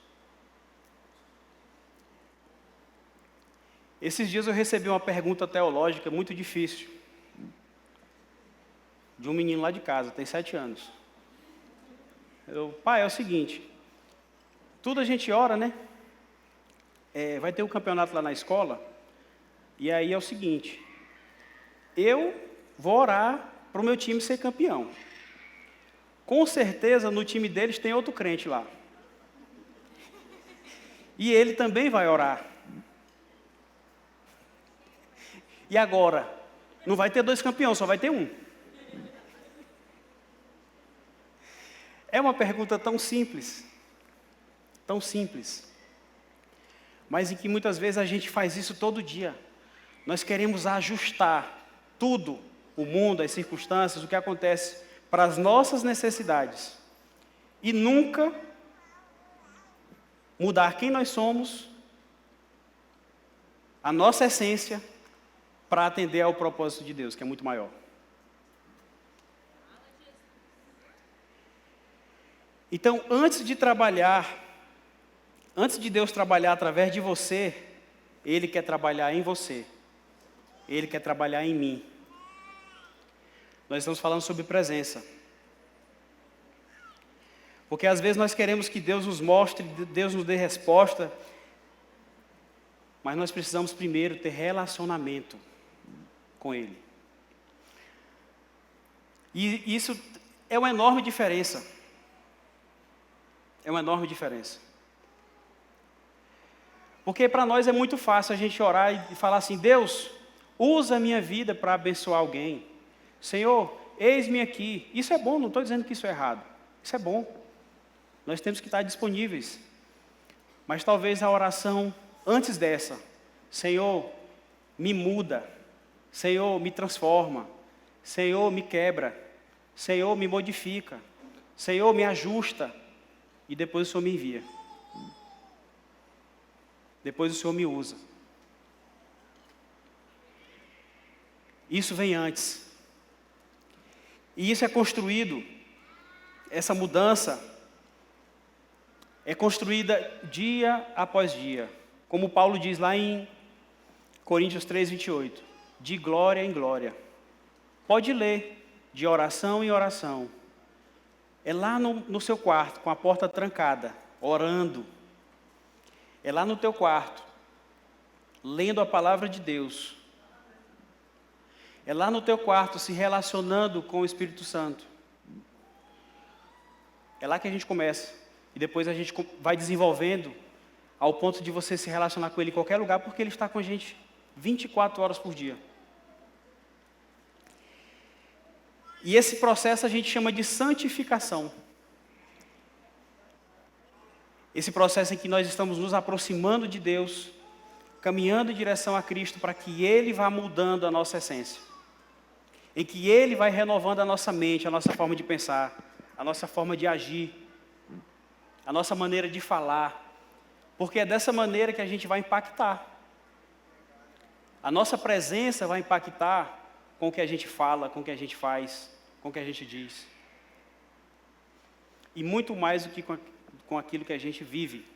Esses dias eu recebi uma pergunta teológica muito difícil, de um menino lá de casa, tem 7 anos. Pai, é o seguinte, tudo a gente ora, né? Vai ter um campeonato lá na escola, e aí é o seguinte, eu vou orar para o meu time ser campeão. Com certeza no time deles tem outro crente lá. E ele também vai orar. E agora? Não vai ter 2 campeões, só vai ter um. É uma pergunta tão simples, mas em que muitas vezes a gente faz isso todo dia. Nós queremos ajustar tudo, o mundo, as circunstâncias, o que acontece para as nossas necessidades. E nunca mudar quem nós somos, a nossa essência, para atender ao propósito de Deus, que é muito maior. Então, antes de Deus trabalhar através de você, Ele quer trabalhar em você. Ele quer trabalhar em mim. Nós estamos falando sobre presença. Porque às vezes nós queremos que Deus nos mostre, Deus nos dê resposta, mas nós precisamos primeiro ter relacionamento com Ele. E isso é uma enorme diferença. É uma enorme diferença. Porque para nós é muito fácil a gente orar e falar assim, Deus, usa a minha vida para abençoar alguém. Senhor, eis-me aqui. Isso é bom, não estou dizendo que isso é errado. Isso é bom. Nós temos que estar disponíveis. Mas talvez a oração antes dessa, Senhor, me muda. Senhor, me transforma. Senhor, me quebra. Senhor, me modifica. Senhor, me ajusta. E depois o Senhor me envia. Depois o Senhor me usa. Isso vem antes. E isso é construído, essa mudança é construída dia após dia. Como Paulo diz lá em Coríntios 3:28, de glória em glória. Pode ler, de oração em oração. É lá no seu quarto, com a porta trancada, orando. É lá no teu quarto, lendo a palavra de Deus. É lá no teu quarto, se relacionando com o Espírito Santo. É lá que a gente começa. E depois a gente vai desenvolvendo ao ponto de você se relacionar com Ele em qualquer lugar, porque Ele está com a gente 24 horas por dia. E esse processo a gente chama de santificação. Esse processo em que nós estamos nos aproximando de Deus, caminhando em direção a Cristo, para que Ele vá mudando a nossa essência. Em que Ele vai renovando a nossa mente, a nossa forma de pensar, a nossa forma de agir, a nossa maneira de falar. Porque é dessa maneira que a gente vai impactar. A nossa presença vai impactar com o que a gente fala, com o que a gente faz, com o que a gente diz. E muito mais do que com aquilo que a gente vive.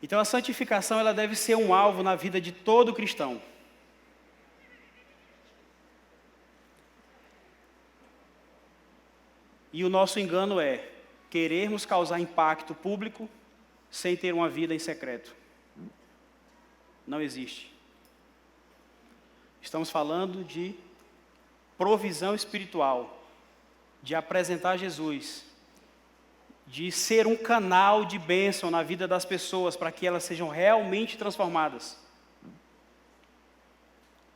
Então a santificação ela deve ser um alvo na vida de todo cristão. E o nosso engano é querermos causar impacto público sem ter uma vida em secreto. Não existe. Estamos falando de provisão espiritual, de apresentar Jesus, de ser um canal de bênção na vida das pessoas para que elas sejam realmente transformadas.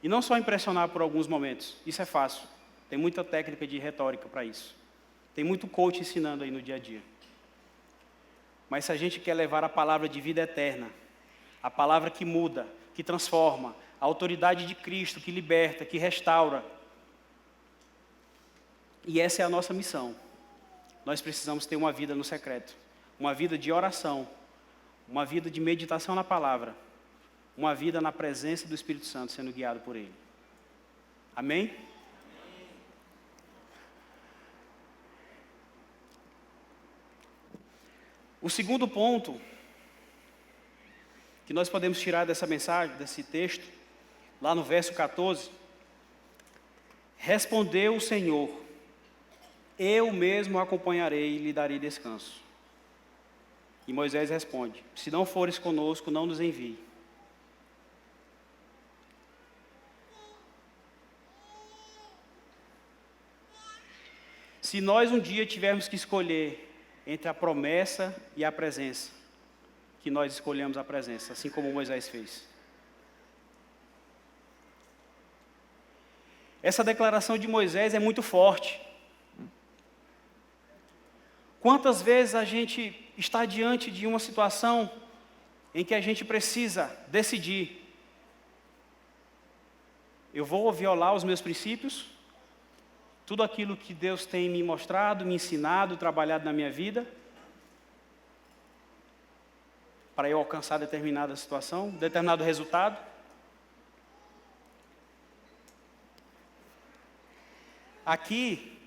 E não só impressionar por alguns momentos, isso é fácil. Tem muita técnica de retórica para isso. Tem muito coach ensinando aí no dia a dia. Mas se a gente quer levar a palavra de vida eterna, a palavra que muda, que transforma, a autoridade de Cristo que liberta, que restaura, e essa é a nossa missão. Nós precisamos ter uma vida no secreto, uma vida de oração, uma vida de meditação na palavra, uma vida na presença do Espírito Santo, sendo guiado por Ele. Amém? O segundo ponto que nós podemos tirar dessa mensagem, desse texto, lá no verso 14, respondeu o Senhor: eu mesmo o acompanharei e lhe darei descanso. E Moisés responde: se não fores conosco, não nos envie. Se nós um dia tivermos que escolher entre a promessa e a presença, que nós escolhemos a presença, assim como Moisés fez. Essa declaração de Moisés é muito forte. Quantas vezes a gente está diante de uma situação em que a gente precisa decidir: eu vou violar os meus princípios, tudo aquilo que Deus tem me mostrado, me ensinado, trabalhado na minha vida, para eu alcançar determinada situação, determinado resultado? Aqui,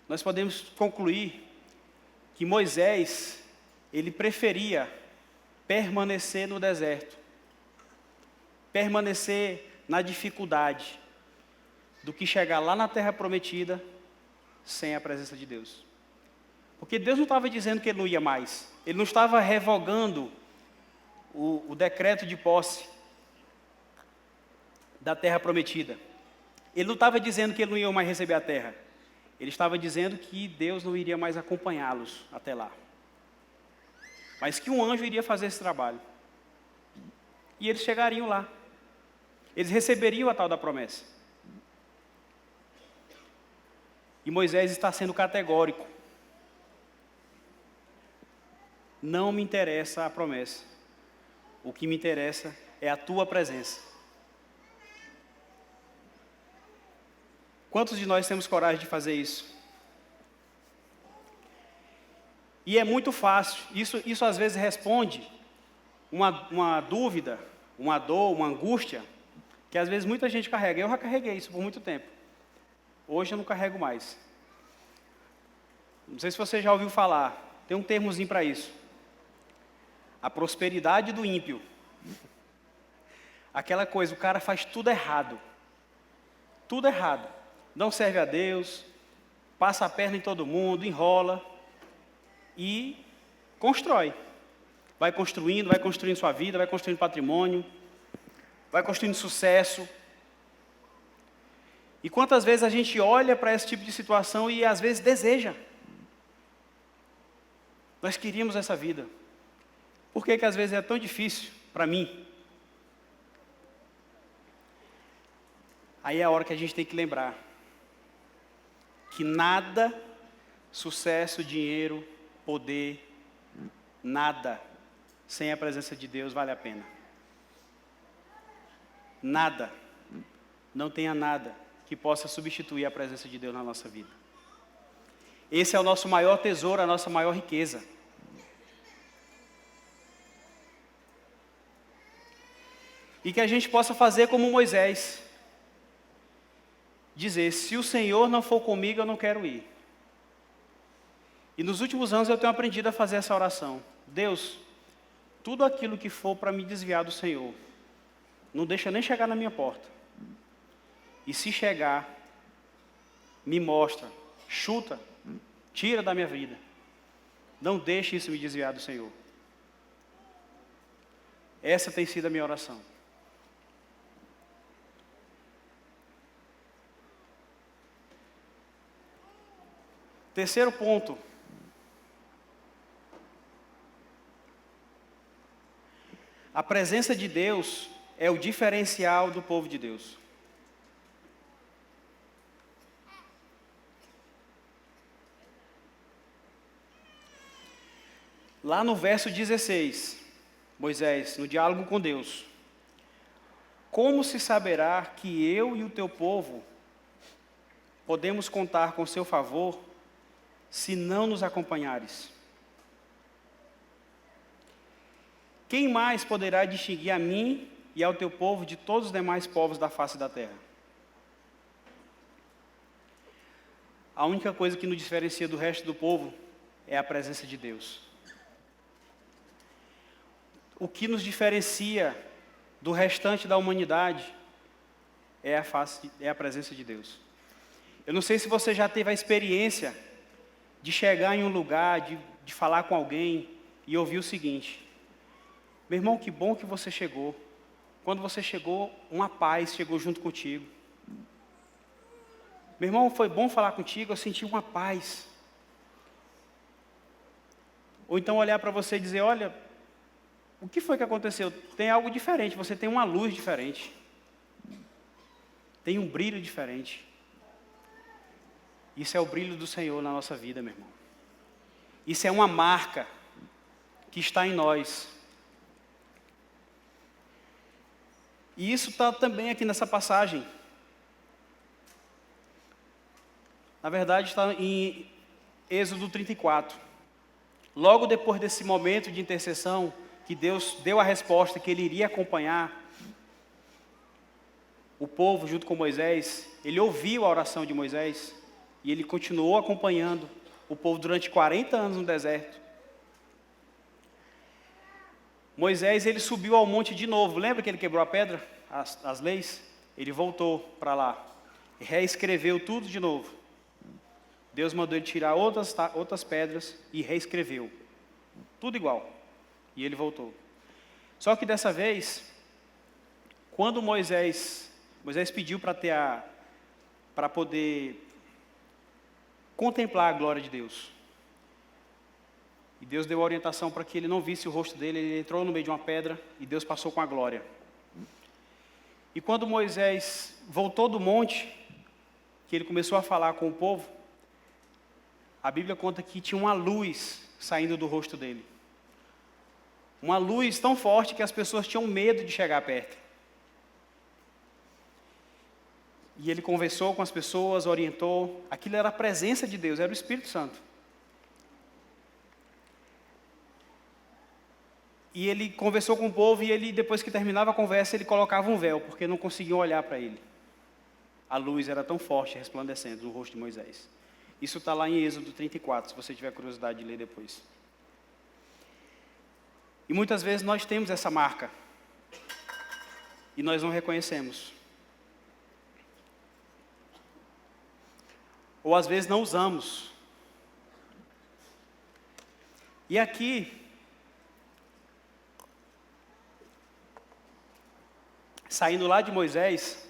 nós podemos concluir que Moisés, ele preferia permanecer no deserto, permanecer na dificuldade, do que chegar lá na terra prometida sem a presença de Deus. Porque Deus não estava dizendo que ele não ia mais. Ele não estava revogando o decreto de posse da terra prometida. Ele não estava dizendo que ele não ia mais receber a terra. Ele estava dizendo que Deus não iria mais acompanhá-los até lá. Mas que um anjo iria fazer esse trabalho. E eles chegariam lá. Eles receberiam a tal da promessa. E Moisés está sendo categórico: não me interessa a promessa, o que me interessa é a tua presença. Quantos de nós temos coragem de fazer isso? E é muito fácil, isso às vezes responde uma dúvida, uma dor, uma angústia, que às vezes muita gente carrega. Eu já carreguei isso por muito tempo. Hoje eu não carrego mais. Não sei se você já ouviu falar, tem um termozinho para isso: a prosperidade do ímpio. Aquela coisa, o cara faz tudo errado. Tudo errado. Não serve a Deus, passa a perna em todo mundo, enrola e constrói. Vai construindo sua vida, vai construindo patrimônio, vai construindo sucesso. E quantas vezes a gente olha para esse tipo de situação e às vezes deseja. Nós queríamos essa vida. Por que às vezes é tão difícil para mim? Aí é a hora que a gente tem que lembrar que nada, sucesso, dinheiro, poder, nada, sem a presença de Deus vale a pena. Nada, não tenha nada que possa substituir a presença de Deus na nossa vida. Esse é o nosso maior tesouro, a nossa maior riqueza. E que a gente possa fazer como Moisés. Dizer: se o Senhor não for comigo, eu não quero ir. E nos últimos anos eu tenho aprendido a fazer essa oração: Deus, tudo aquilo que for para me desviar do Senhor, não deixa nem chegar na minha porta. E se chegar, me mostra, chuta, tira da minha vida. Não deixe isso me desviar do Senhor. Essa tem sido a minha oração. Terceiro ponto. A presença de Deus é o diferencial do povo de Deus. Lá no verso 16, Moisés, no diálogo com Deus: como se saberá que eu e o teu povo podemos contar com seu favor se não nos acompanhares? Quem mais poderá distinguir a mim e ao teu povo de todos os demais povos da face da terra? A única coisa que nos diferencia do resto do povo é a presença de Deus. O que nos diferencia do restante da humanidade é a presença de Deus. Eu não sei se você já teve a experiência de chegar em um lugar, de falar com alguém e ouvir o seguinte: meu irmão, que bom que você chegou. Quando você chegou, uma paz chegou junto contigo. Meu irmão, foi bom falar contigo, eu senti uma paz. Ou então olhar para você e dizer: olha, o que foi que aconteceu? Tem algo diferente, você tem uma luz diferente. Tem um brilho diferente. Isso é o brilho do Senhor na nossa vida, meu irmão. Isso é uma marca que está em nós. E isso está também aqui nessa passagem. Na verdade, está em Êxodo 34. Logo depois desse momento de intercessão, que Deus deu a resposta que Ele iria acompanhar o povo junto com Moisés, Ele ouviu a oração de Moisés e Ele continuou acompanhando o povo durante 40 anos no deserto. Moisés, ele subiu ao monte de novo. Lembra que ele quebrou a pedra, as leis? Ele voltou para lá, reescreveu tudo de novo. Deus mandou ele tirar outras pedras e reescreveu. Tudo igual. E ele voltou. Só que dessa vez, quando Moisés pediu para poder contemplar a glória de Deus. E Deus deu a orientação para que ele não visse o rosto dele. Ele entrou no meio de uma pedra e Deus passou com a glória. E quando Moisés voltou do monte, que ele começou a falar com o povo, a Bíblia conta que tinha uma luz saindo do rosto dele. Uma luz tão forte que as pessoas tinham medo de chegar perto. E ele conversou com as pessoas, orientou. Aquilo era a presença de Deus, era o Espírito Santo. E ele conversou com o povo e ele, depois que terminava a conversa, ele colocava um véu, porque não conseguiam olhar para ele. A luz era tão forte, resplandecendo no rosto de Moisés. Isso está lá em Êxodo 34, se você tiver curiosidade de ler depois. E muitas vezes nós temos essa marca. E nós não reconhecemos. Ou às vezes não usamos. E aqui, saindo lá de Moisés,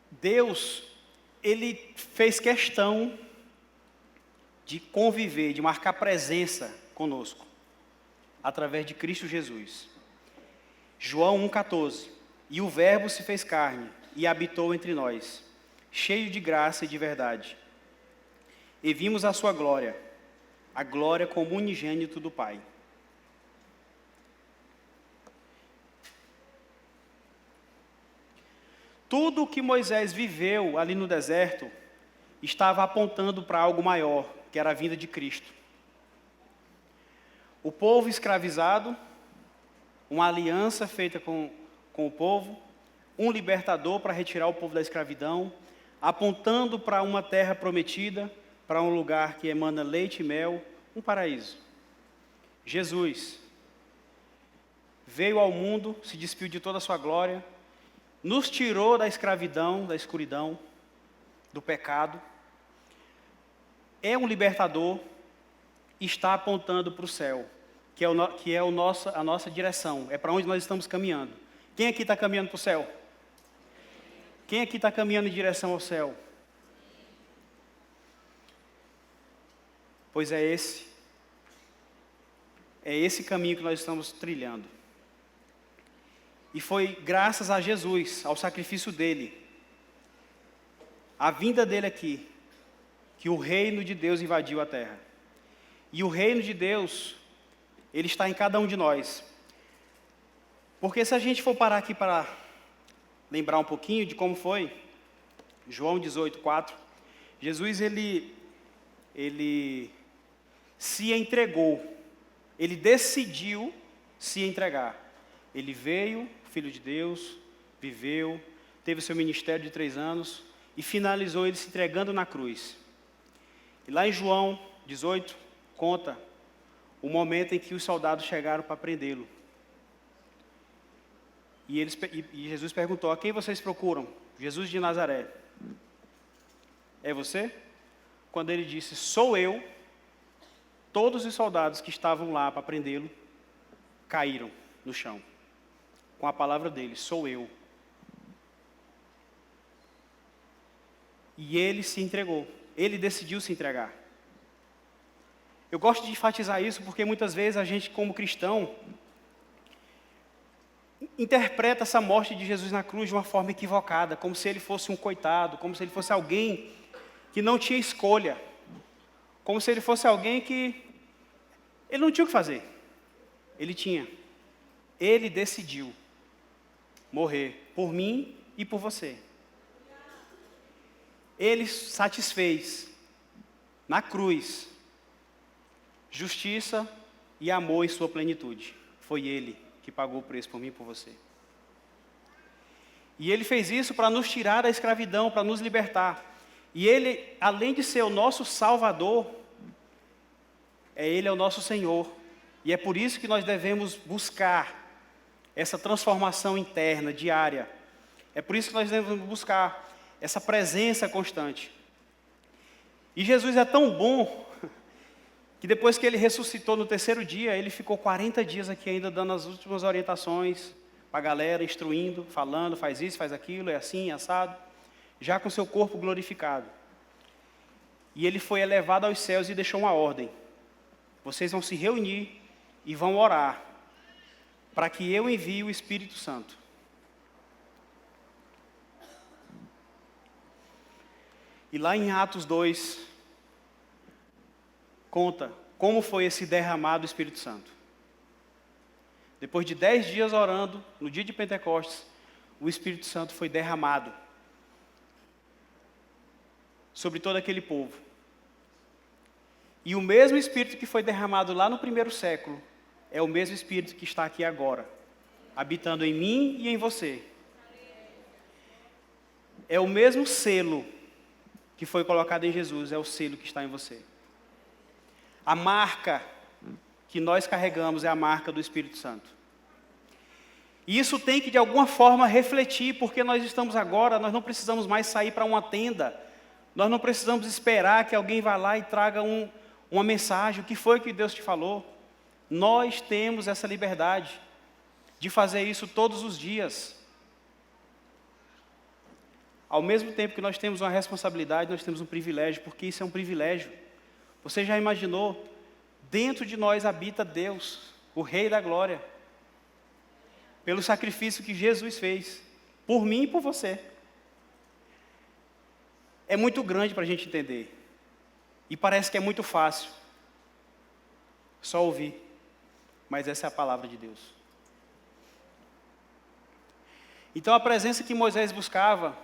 Deus, Ele fez questão de conviver, de marcar presença conosco, através de Cristo Jesus. João 1,14. E o Verbo se fez carne e habitou entre nós, cheio de graça e de verdade. E vimos a sua glória, a glória como unigênito do Pai. Tudo o que Moisés viveu ali no deserto estava apontando para algo maior, que era a vinda de Cristo. O povo escravizado, uma aliança feita com o povo, um libertador para retirar o povo da escravidão, apontando para uma terra prometida, para um lugar que emana leite e mel, um paraíso. Jesus veio ao mundo, se despiu de toda a sua glória, nos tirou da escravidão, da escuridão, do pecado, é um libertador, está apontando para o céu, que é a nossa direção, é para onde nós estamos caminhando. Quem aqui está caminhando para o céu? Quem aqui está caminhando em direção ao céu? Pois é esse caminho que nós estamos trilhando. E foi graças a Jesus, ao sacrifício dele, a vinda dele aqui, que o reino de Deus invadiu a terra. E o reino de Deus, ele está em cada um de nós. Porque se a gente for parar aqui para lembrar um pouquinho de como foi, João 18:4, Jesus ele se entregou, ele decidiu se entregar. Ele veio, Filho de Deus, viveu, teve seu ministério de 3 anos e finalizou ele se entregando na cruz. E lá em João 18, conta o momento em que os soldados chegaram para prendê-lo. E Jesus perguntou: a quem vocês procuram? Jesus de Nazaré. É você? Quando ele disse, sou eu, todos os soldados que estavam lá para prendê-lo caíram no chão. Com a palavra dele, sou eu. E ele se entregou. Ele decidiu se entregar. Eu gosto de enfatizar isso porque muitas vezes a gente, como cristão, interpreta essa morte de Jesus na cruz de uma forma equivocada, como se ele fosse um coitado, como se ele fosse alguém que não tinha escolha, como se ele fosse alguém que ele não tinha o que fazer. Ele tinha. Ele decidiu morrer por mim e por você. Ele satisfez na cruz justiça e amor em sua plenitude. Foi ele que pagou o preço por mim e por você. E ele fez isso para nos tirar da escravidão, para nos libertar. E ele, além de ser o nosso Salvador, ele é o nosso Senhor. E é por isso que nós devemos buscar essa transformação interna, diária. É por isso que nós devemos buscar essa presença constante. E Jesus é tão bom que depois que ele ressuscitou no terceiro dia, ele ficou 40 dias aqui ainda dando as últimas orientações para a galera, instruindo, falando, faz isso, faz aquilo, é assim, assado, já com seu corpo glorificado. E ele foi elevado aos céus e deixou uma ordem. Vocês vão se reunir e vão orar para que eu envie o Espírito Santo. E lá em Atos 2, conta como foi esse derramado do Espírito Santo. Depois de 10 dias orando, no dia de Pentecostes, o Espírito Santo foi derramado sobre todo aquele povo. E o mesmo Espírito que foi derramado lá no primeiro século, é o mesmo Espírito que está aqui agora, habitando em mim e em você. É o mesmo selo que foi colocado em Jesus, é o selo que está em você. A marca que nós carregamos é a marca do Espírito Santo. E isso tem que de alguma forma refletir, porque nós estamos agora, nós não precisamos mais sair para uma tenda, nós não precisamos esperar que alguém vá lá e traga uma mensagem, o que foi que Deus te falou. Nós temos essa liberdade de fazer isso todos os dias. Ao mesmo tempo que nós temos uma responsabilidade, nós temos um privilégio, porque isso é um privilégio. Você já imaginou? Dentro de nós habita Deus, o Rei da Glória, pelo sacrifício que Jesus fez, por mim e por você. É muito grande para a gente entender, e parece que é muito fácil, só ouvir, mas essa é a palavra de Deus. Então a presença que Moisés buscava,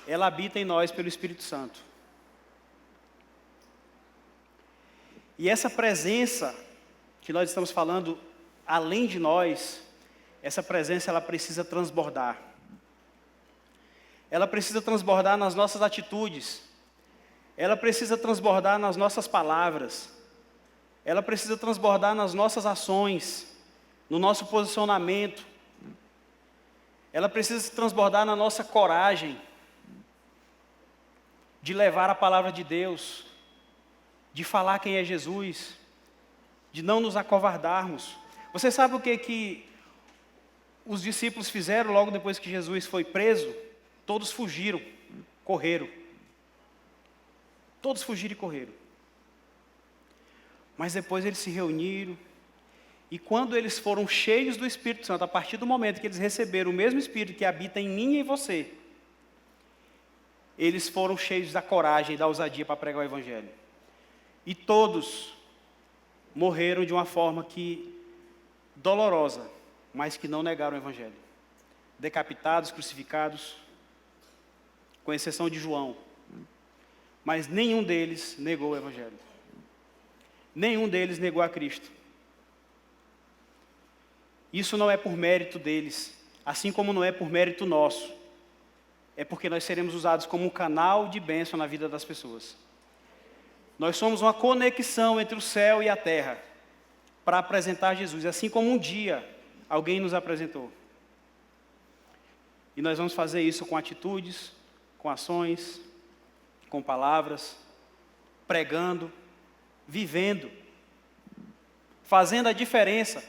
ela habita em nós pelo Espírito Santo. E essa presença que nós estamos falando, além de nós, essa presença ela precisa transbordar. Ela precisa transbordar nas nossas atitudes. Ela precisa transbordar nas nossas palavras. Ela precisa transbordar nas nossas ações, no nosso posicionamento. Ela precisa transbordar na nossa coragem de levar a palavra de Deus, de falar quem é Jesus, de não nos acovardarmos. Você sabe o que os discípulos fizeram logo depois que Jesus foi preso? Todos fugiram, correram. Todos fugiram e correram. Mas depois eles se reuniram, e quando eles foram cheios do Espírito Santo, a partir do momento que eles receberam o mesmo Espírito que habita em mim e em você, eles foram cheios da coragem e da ousadia para pregar o Evangelho. E todos morreram de uma forma dolorosa, mas que não negaram o Evangelho. Decapitados, crucificados, com exceção de João. Mas nenhum deles negou o Evangelho. Nenhum deles negou a Cristo. Isso não é por mérito deles, assim como não é por mérito nosso. É porque nós seremos usados como um canal de bênção na vida das pessoas. Nós somos uma conexão entre o céu e a terra para apresentar Jesus, assim como um dia alguém nos apresentou. E nós vamos fazer isso com atitudes, com ações, com palavras, pregando, vivendo, fazendo a diferença,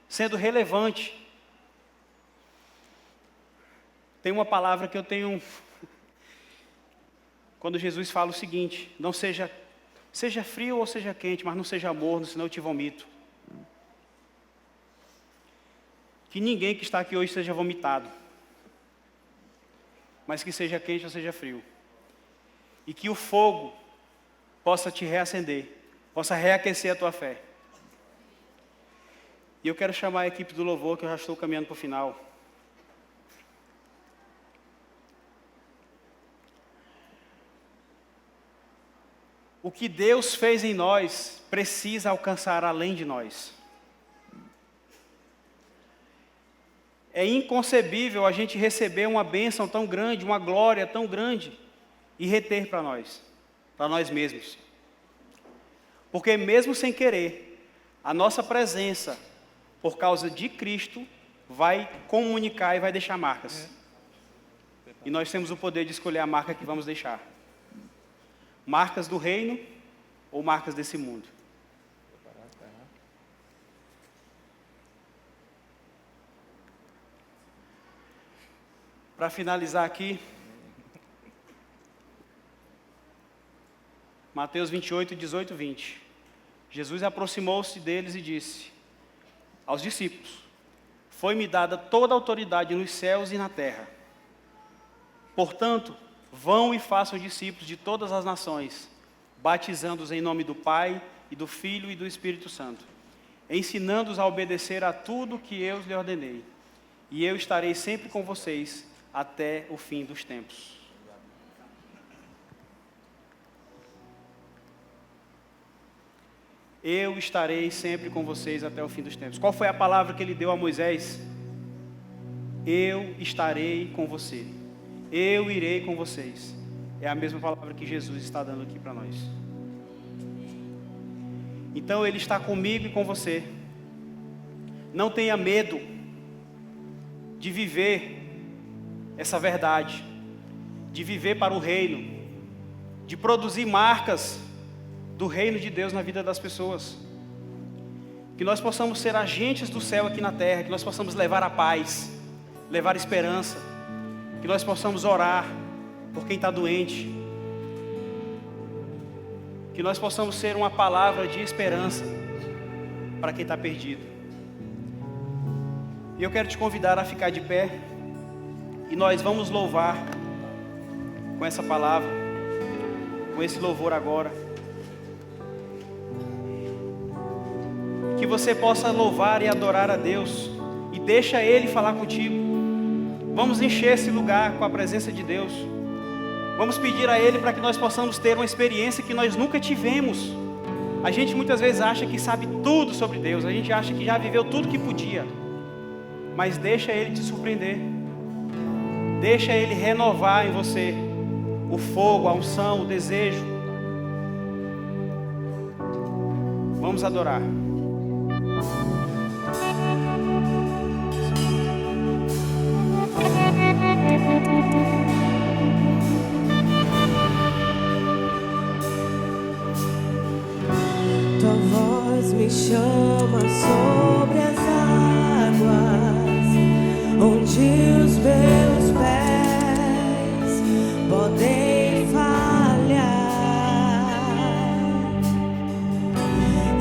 sendo relevante. Tem uma palavra que eu tenho, quando Jesus fala o seguinte: não seja frio ou seja quente, mas não seja morno, senão eu te vomito. Que ninguém que está aqui hoje seja vomitado, mas que seja quente ou seja frio. E que o fogo possa te reacender, possa reaquecer a tua fé. E eu quero chamar a equipe do louvor, que eu já estou caminhando para o final. O que Deus fez em nós precisa alcançar além de nós. É inconcebível a gente receber uma bênção tão grande, uma glória tão grande, e reter para nós mesmos. Porque mesmo sem querer, a nossa presença, por causa de Cristo, vai comunicar e vai deixar marcas. E nós temos o poder de escolher a marca que vamos deixar. Marcas do reino ou marcas desse mundo. Para finalizar aqui, Mateus 28, 18 e 20. Jesus aproximou-se deles e disse aos discípulos: foi-me dada toda a autoridade nos céus e na terra. Portanto, vão e façam discípulos de todas as nações, batizando-os em nome do Pai, e do Filho e do Espírito Santo, ensinando-os a obedecer a tudo que eu lhes ordenei. E eu estarei sempre com vocês até o fim dos tempos. Eu estarei sempre com vocês até o fim dos tempos. Qual foi a palavra que ele deu a Moisés? Eu estarei com você. Eu irei com vocês. É a mesma palavra que Jesus está dando aqui para nós. Então Ele está comigo e com você. Não tenha medo de viver essa verdade, de viver para o reino, de produzir marcas do reino de Deus na vida das pessoas. Que nós possamos ser agentes do céu aqui na terra, que nós possamos levar a paz, levar esperança, que nós possamos orar por quem está doente, que nós possamos ser uma palavra de esperança para quem está perdido. E eu quero te convidar a ficar de pé, e nós vamos louvar com essa palavra, com esse louvor agora. Que você possa louvar e adorar a Deus, e deixa Ele falar contigo. Vamos encher esse lugar com a presença de Deus. Vamos pedir a Ele para que nós possamos ter uma experiência que nós nunca tivemos. A gente muitas vezes acha que sabe tudo sobre Deus, a gente acha que já viveu tudo que podia. Mas deixa Ele te surpreender. Deixa Ele renovar em você o fogo, a unção, o desejo. Vamos adorar. Tua voz me chama sobre as águas, onde os meus pés podem falhar,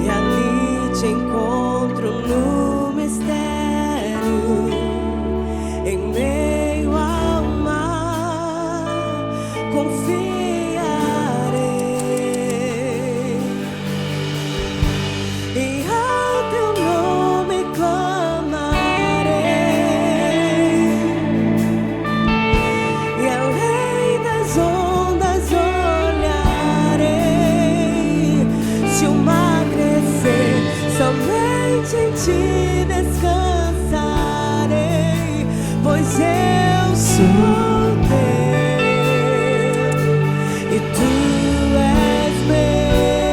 e ali te encontro no mistério, em meio ao mar, confiarei, e ao teu nome clamarei, e além das ondas olharei. Se o mar crescer, somente em ti descansarei, pois eu sou teu e tu és meu.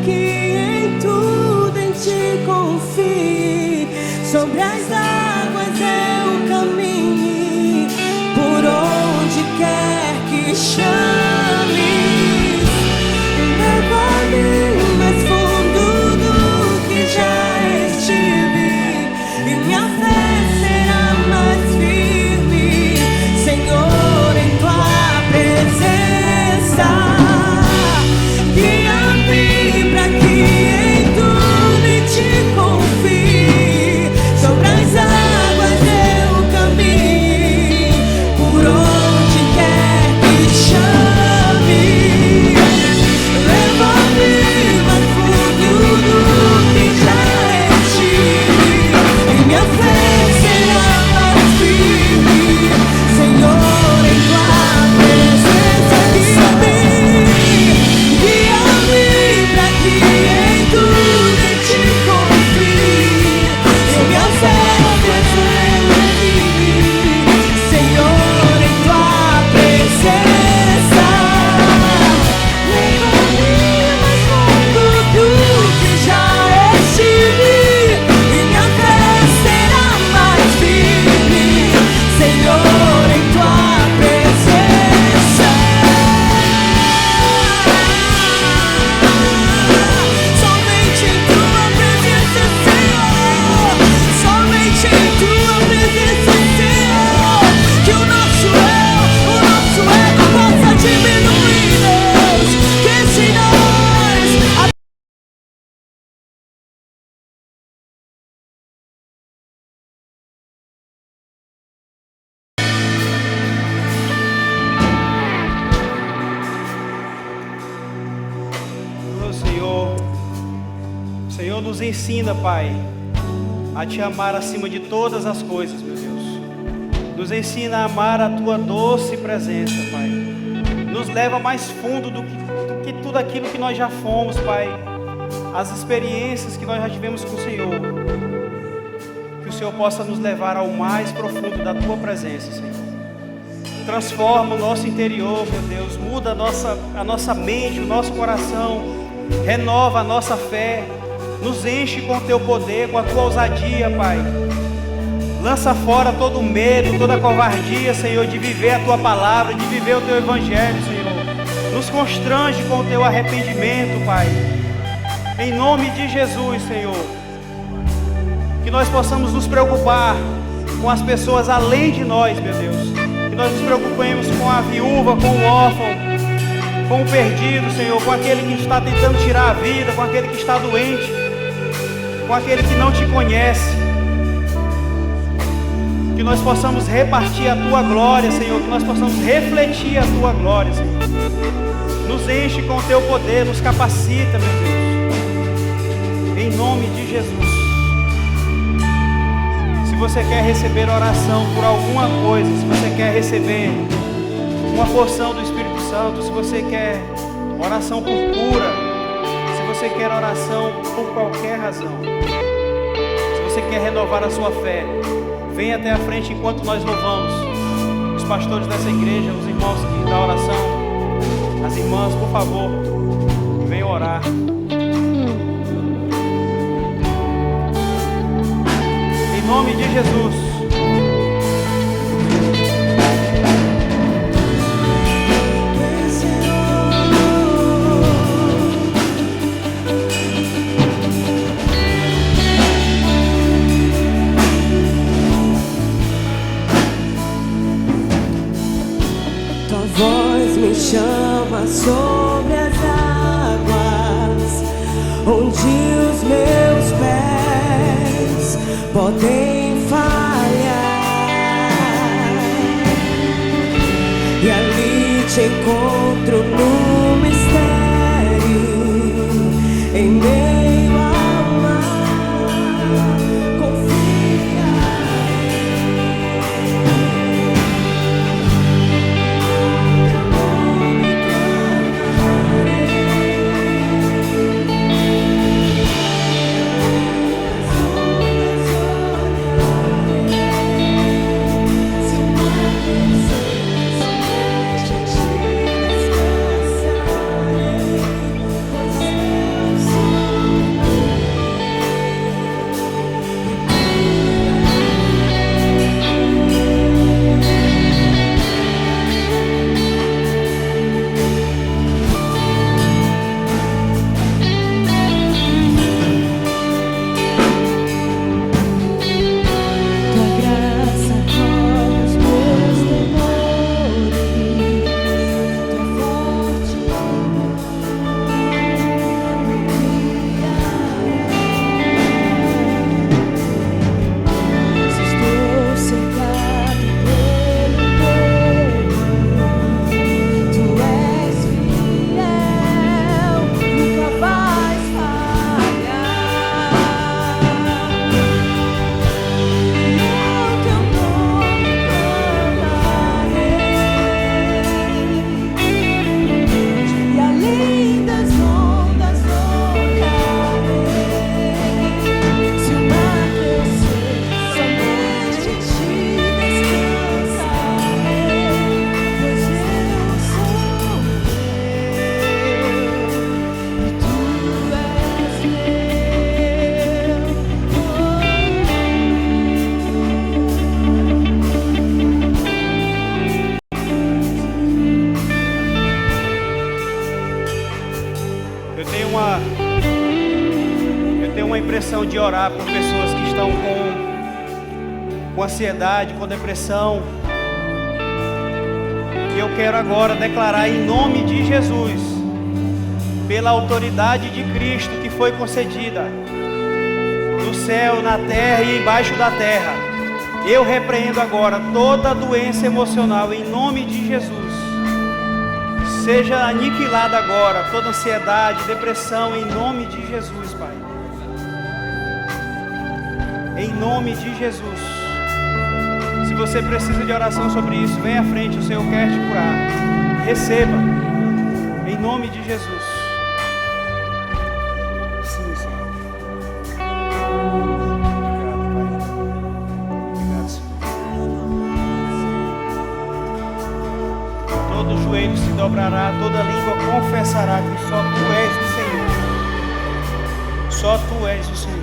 que em tudo em ti confie. Sobre as águas eu caminhe, por onde quer que chames. Leva-me mais fundo do que já estive, e minha fé será mais firme, Senhor, em tua presença. Guia-me pra que em tudo em ti confie. Sobre as águas eu caminhe, por onde quer que chame. Leva-me mais fundo do que já estive, e minha fé será mais firme, Senhor, em tua presença. Guia-me pra que em tudo em ti confie. E minha fé será firme, Senhor, em tua presença. Leva-me mais fundo do que já estive, e minha fé será mais firme, Senhor, em tua presença. Somente em tua presença, Senhor. Somente em tua presença, Senhor. Que o nosso ego possa diminuir, Deus. Que se nós Senhor, nos ensina, Pai, a Te amar acima de todas as coisas, meu Deus. Nos ensina a amar a Tua doce presença, Pai. Nos leva mais fundo do que tudo aquilo que nós já fomos, Pai. As experiências que nós já tivemos com o Senhor. Que o Senhor possa nos levar ao mais profundo da Tua presença, Senhor. Transforma o nosso interior, meu Deus. Muda a nossa mente, o nosso coração. Renova a nossa fé. Nos enche com o Teu poder, com a Tua ousadia, Pai. Lança fora todo o medo, toda a covardia, Senhor, de viver a Tua palavra, de viver o Teu evangelho, Senhor. Nos constrange com o Teu arrependimento, Pai. Em nome de Jesus, Senhor. Que nós possamos nos preocupar com as pessoas além de nós, meu Deus. Que nós nos preocupemos com a viúva, com o órfão, com o perdido, Senhor, com aquele que está tentando tirar a vida, com aquele que está doente, com aquele que não Te conhece. Que nós possamos repartir a Tua glória, Senhor, que nós possamos refletir a Tua glória, Senhor. Nos enche com o Teu poder, nos capacita, meu Deus. Em nome de Jesus. Se você quer receber oração por alguma coisa, se você quer receber uma porção do Espírito Santo, se você quer oração por cura, se você quer oração por qualquer razão, se você quer renovar a sua fé, venha até a frente enquanto nós louvamos. Os pastores dessa igreja, os irmãos que dão oração, as irmãs, por favor, venham orar. Em nome de Jesus. Tua voz me chama sobre as águas, onde os meus pés podem falhar, e ali Te encontro no mistério, em meio ao mar. Confia uma impressão de orar por pessoas que estão com ansiedade, com depressão. E eu quero agora declarar em nome de Jesus, pela autoridade de Cristo que foi concedida no céu, na terra e embaixo da terra, eu repreendo agora toda doença emocional em nome de Jesus. Seja aniquilada agora toda ansiedade, depressão em nome de Jesus, Pai. Em nome de Jesus. Se você precisa de oração sobre isso, vem à frente, o Senhor quer te curar. Receba, em nome de Jesus. Sim, Senhor. Obrigado, Pai. Obrigado, Senhor. Todo joelho se dobrará, toda língua confessará que só Tu és o Senhor. Só Tu és o Senhor.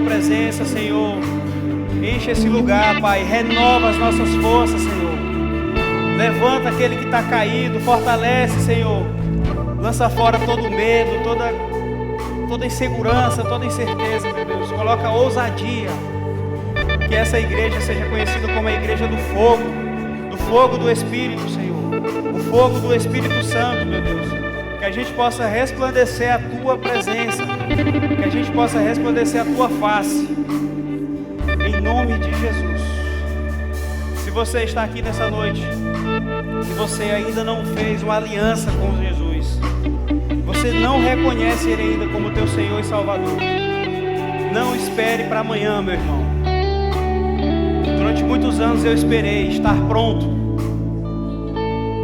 Presença, Senhor, enche esse lugar, Pai, renova as nossas forças, Senhor, levanta aquele que está caído, fortalece, Senhor, lança fora todo medo, toda insegurança, toda incerteza, meu Deus, coloca ousadia, que essa igreja seja conhecida como a igreja do fogo do Espírito, Senhor, o fogo do Espírito Santo, meu Deus, que a gente possa resplandecer a Tua presença, que a gente possa resplandecer a Tua face, em nome de Jesus. Se você está aqui nessa noite, e você ainda não fez uma aliança com Jesus, você não reconhece Ele ainda como Teu Senhor e Salvador, não espere para amanhã, meu irmão. Durante muitos anos eu esperei estar pronto,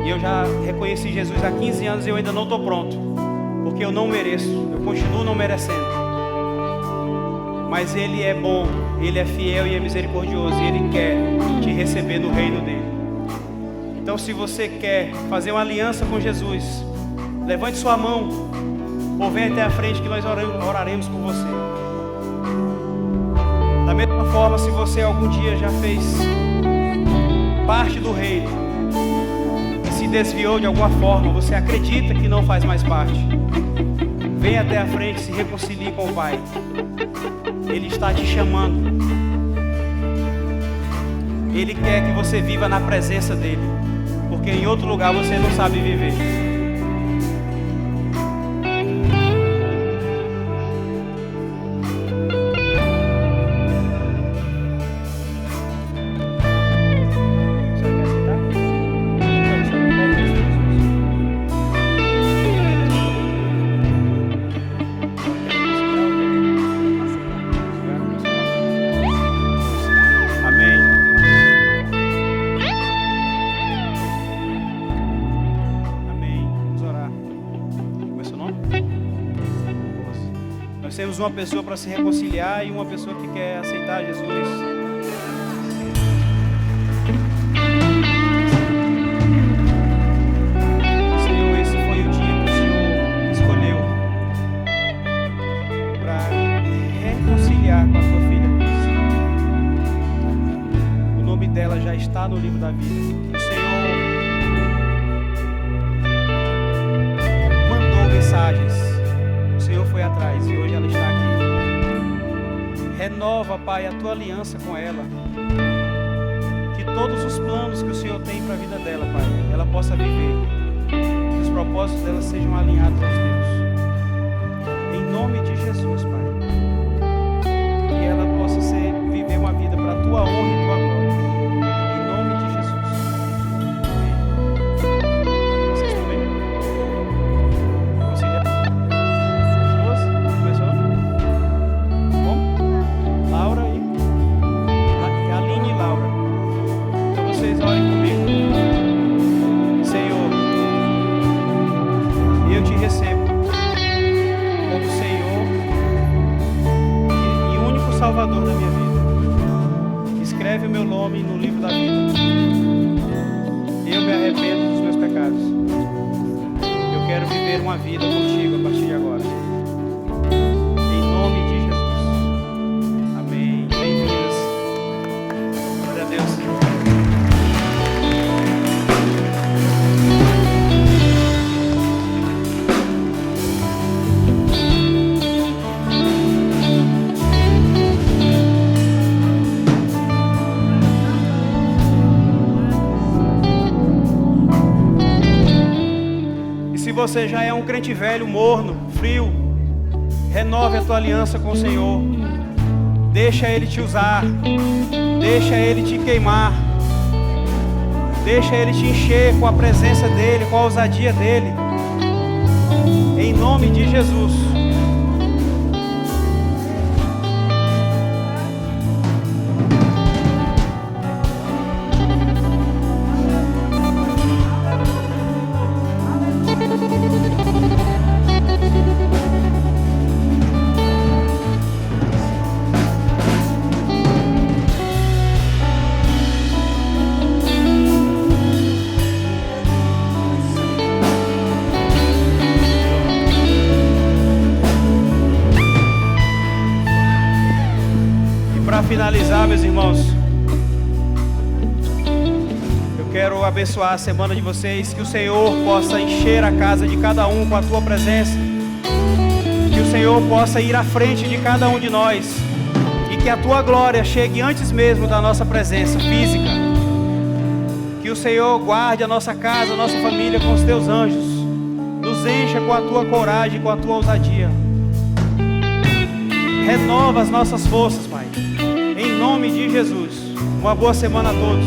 e eu já reconheci Jesus há 15 anos e eu ainda não estou pronto, porque eu não mereço, eu continuo não merecendo. Mas Ele é bom, Ele é fiel e é misericordioso, e Ele quer te receber no reino dEle. Então, se você quer fazer uma aliança com Jesus, levante sua mão, ou venha até a frente que nós oraremos por você. Da mesma forma, se você algum dia já fez parte do reino, e se desviou de alguma forma, você acredita que não faz mais parte, venha até a frente e se reconcilie com o Pai. Ele está te chamando. Ele quer que você viva na presença dEle, porque em outro lugar você não sabe viver. Amém. Nós temos uma pessoa para se reconciliar e uma pessoa que quer aceitar Jesus. Senhor, esse foi o dia que o Senhor escolheu para reconciliar com a tua filha. O nome dela já está no livro da vida. O Senhor mandou mensagens. O Senhor foi atrás e hoje ela está aqui. Renova, Pai, a tua aliança com ela. Que todos os planos que o Senhor tem para a vida dela, Pai, ela possa viver. Que os propósitos dela sejam alinhados aos teus. Em nome de Jesus, Pai. Que ela possa viver uma vida para a tua honra e tua glória. Em nome de Jesus. Amém. Vocês estão bem? Consiga. Laura e Aline e Laura. Então vocês orem comigo. Senhor, eu te recebo como Senhor e único Salvador da minha vida. Escreve o meu nome no livro da vida. Eu me arrependo dos meus pecados. Eu quero viver uma vida contigo a partir de agora. Em nome de Jesus. Amém. Bem-vindas. Glória a Deus. E se você já é um crente velho, morno, frio, renove a tua aliança com o Senhor. Deixa Ele te usar. Deixa Ele te queimar. Deixa Ele te encher com a presença dEle, com a ousadia dEle. Em nome de Jesus. Para finalizar, meus irmãos, eu quero abençoar a semana de vocês, que o Senhor possa encher a casa de cada um com a tua presença, que o Senhor possa ir à frente de cada um de nós e que a tua glória chegue antes mesmo da nossa presença física, que o Senhor guarde a nossa casa, a nossa família com os teus anjos, nos encha com a tua coragem, com a tua ousadia, renova as nossas forças, Pai. Em nome de Jesus. Uma boa semana a todos.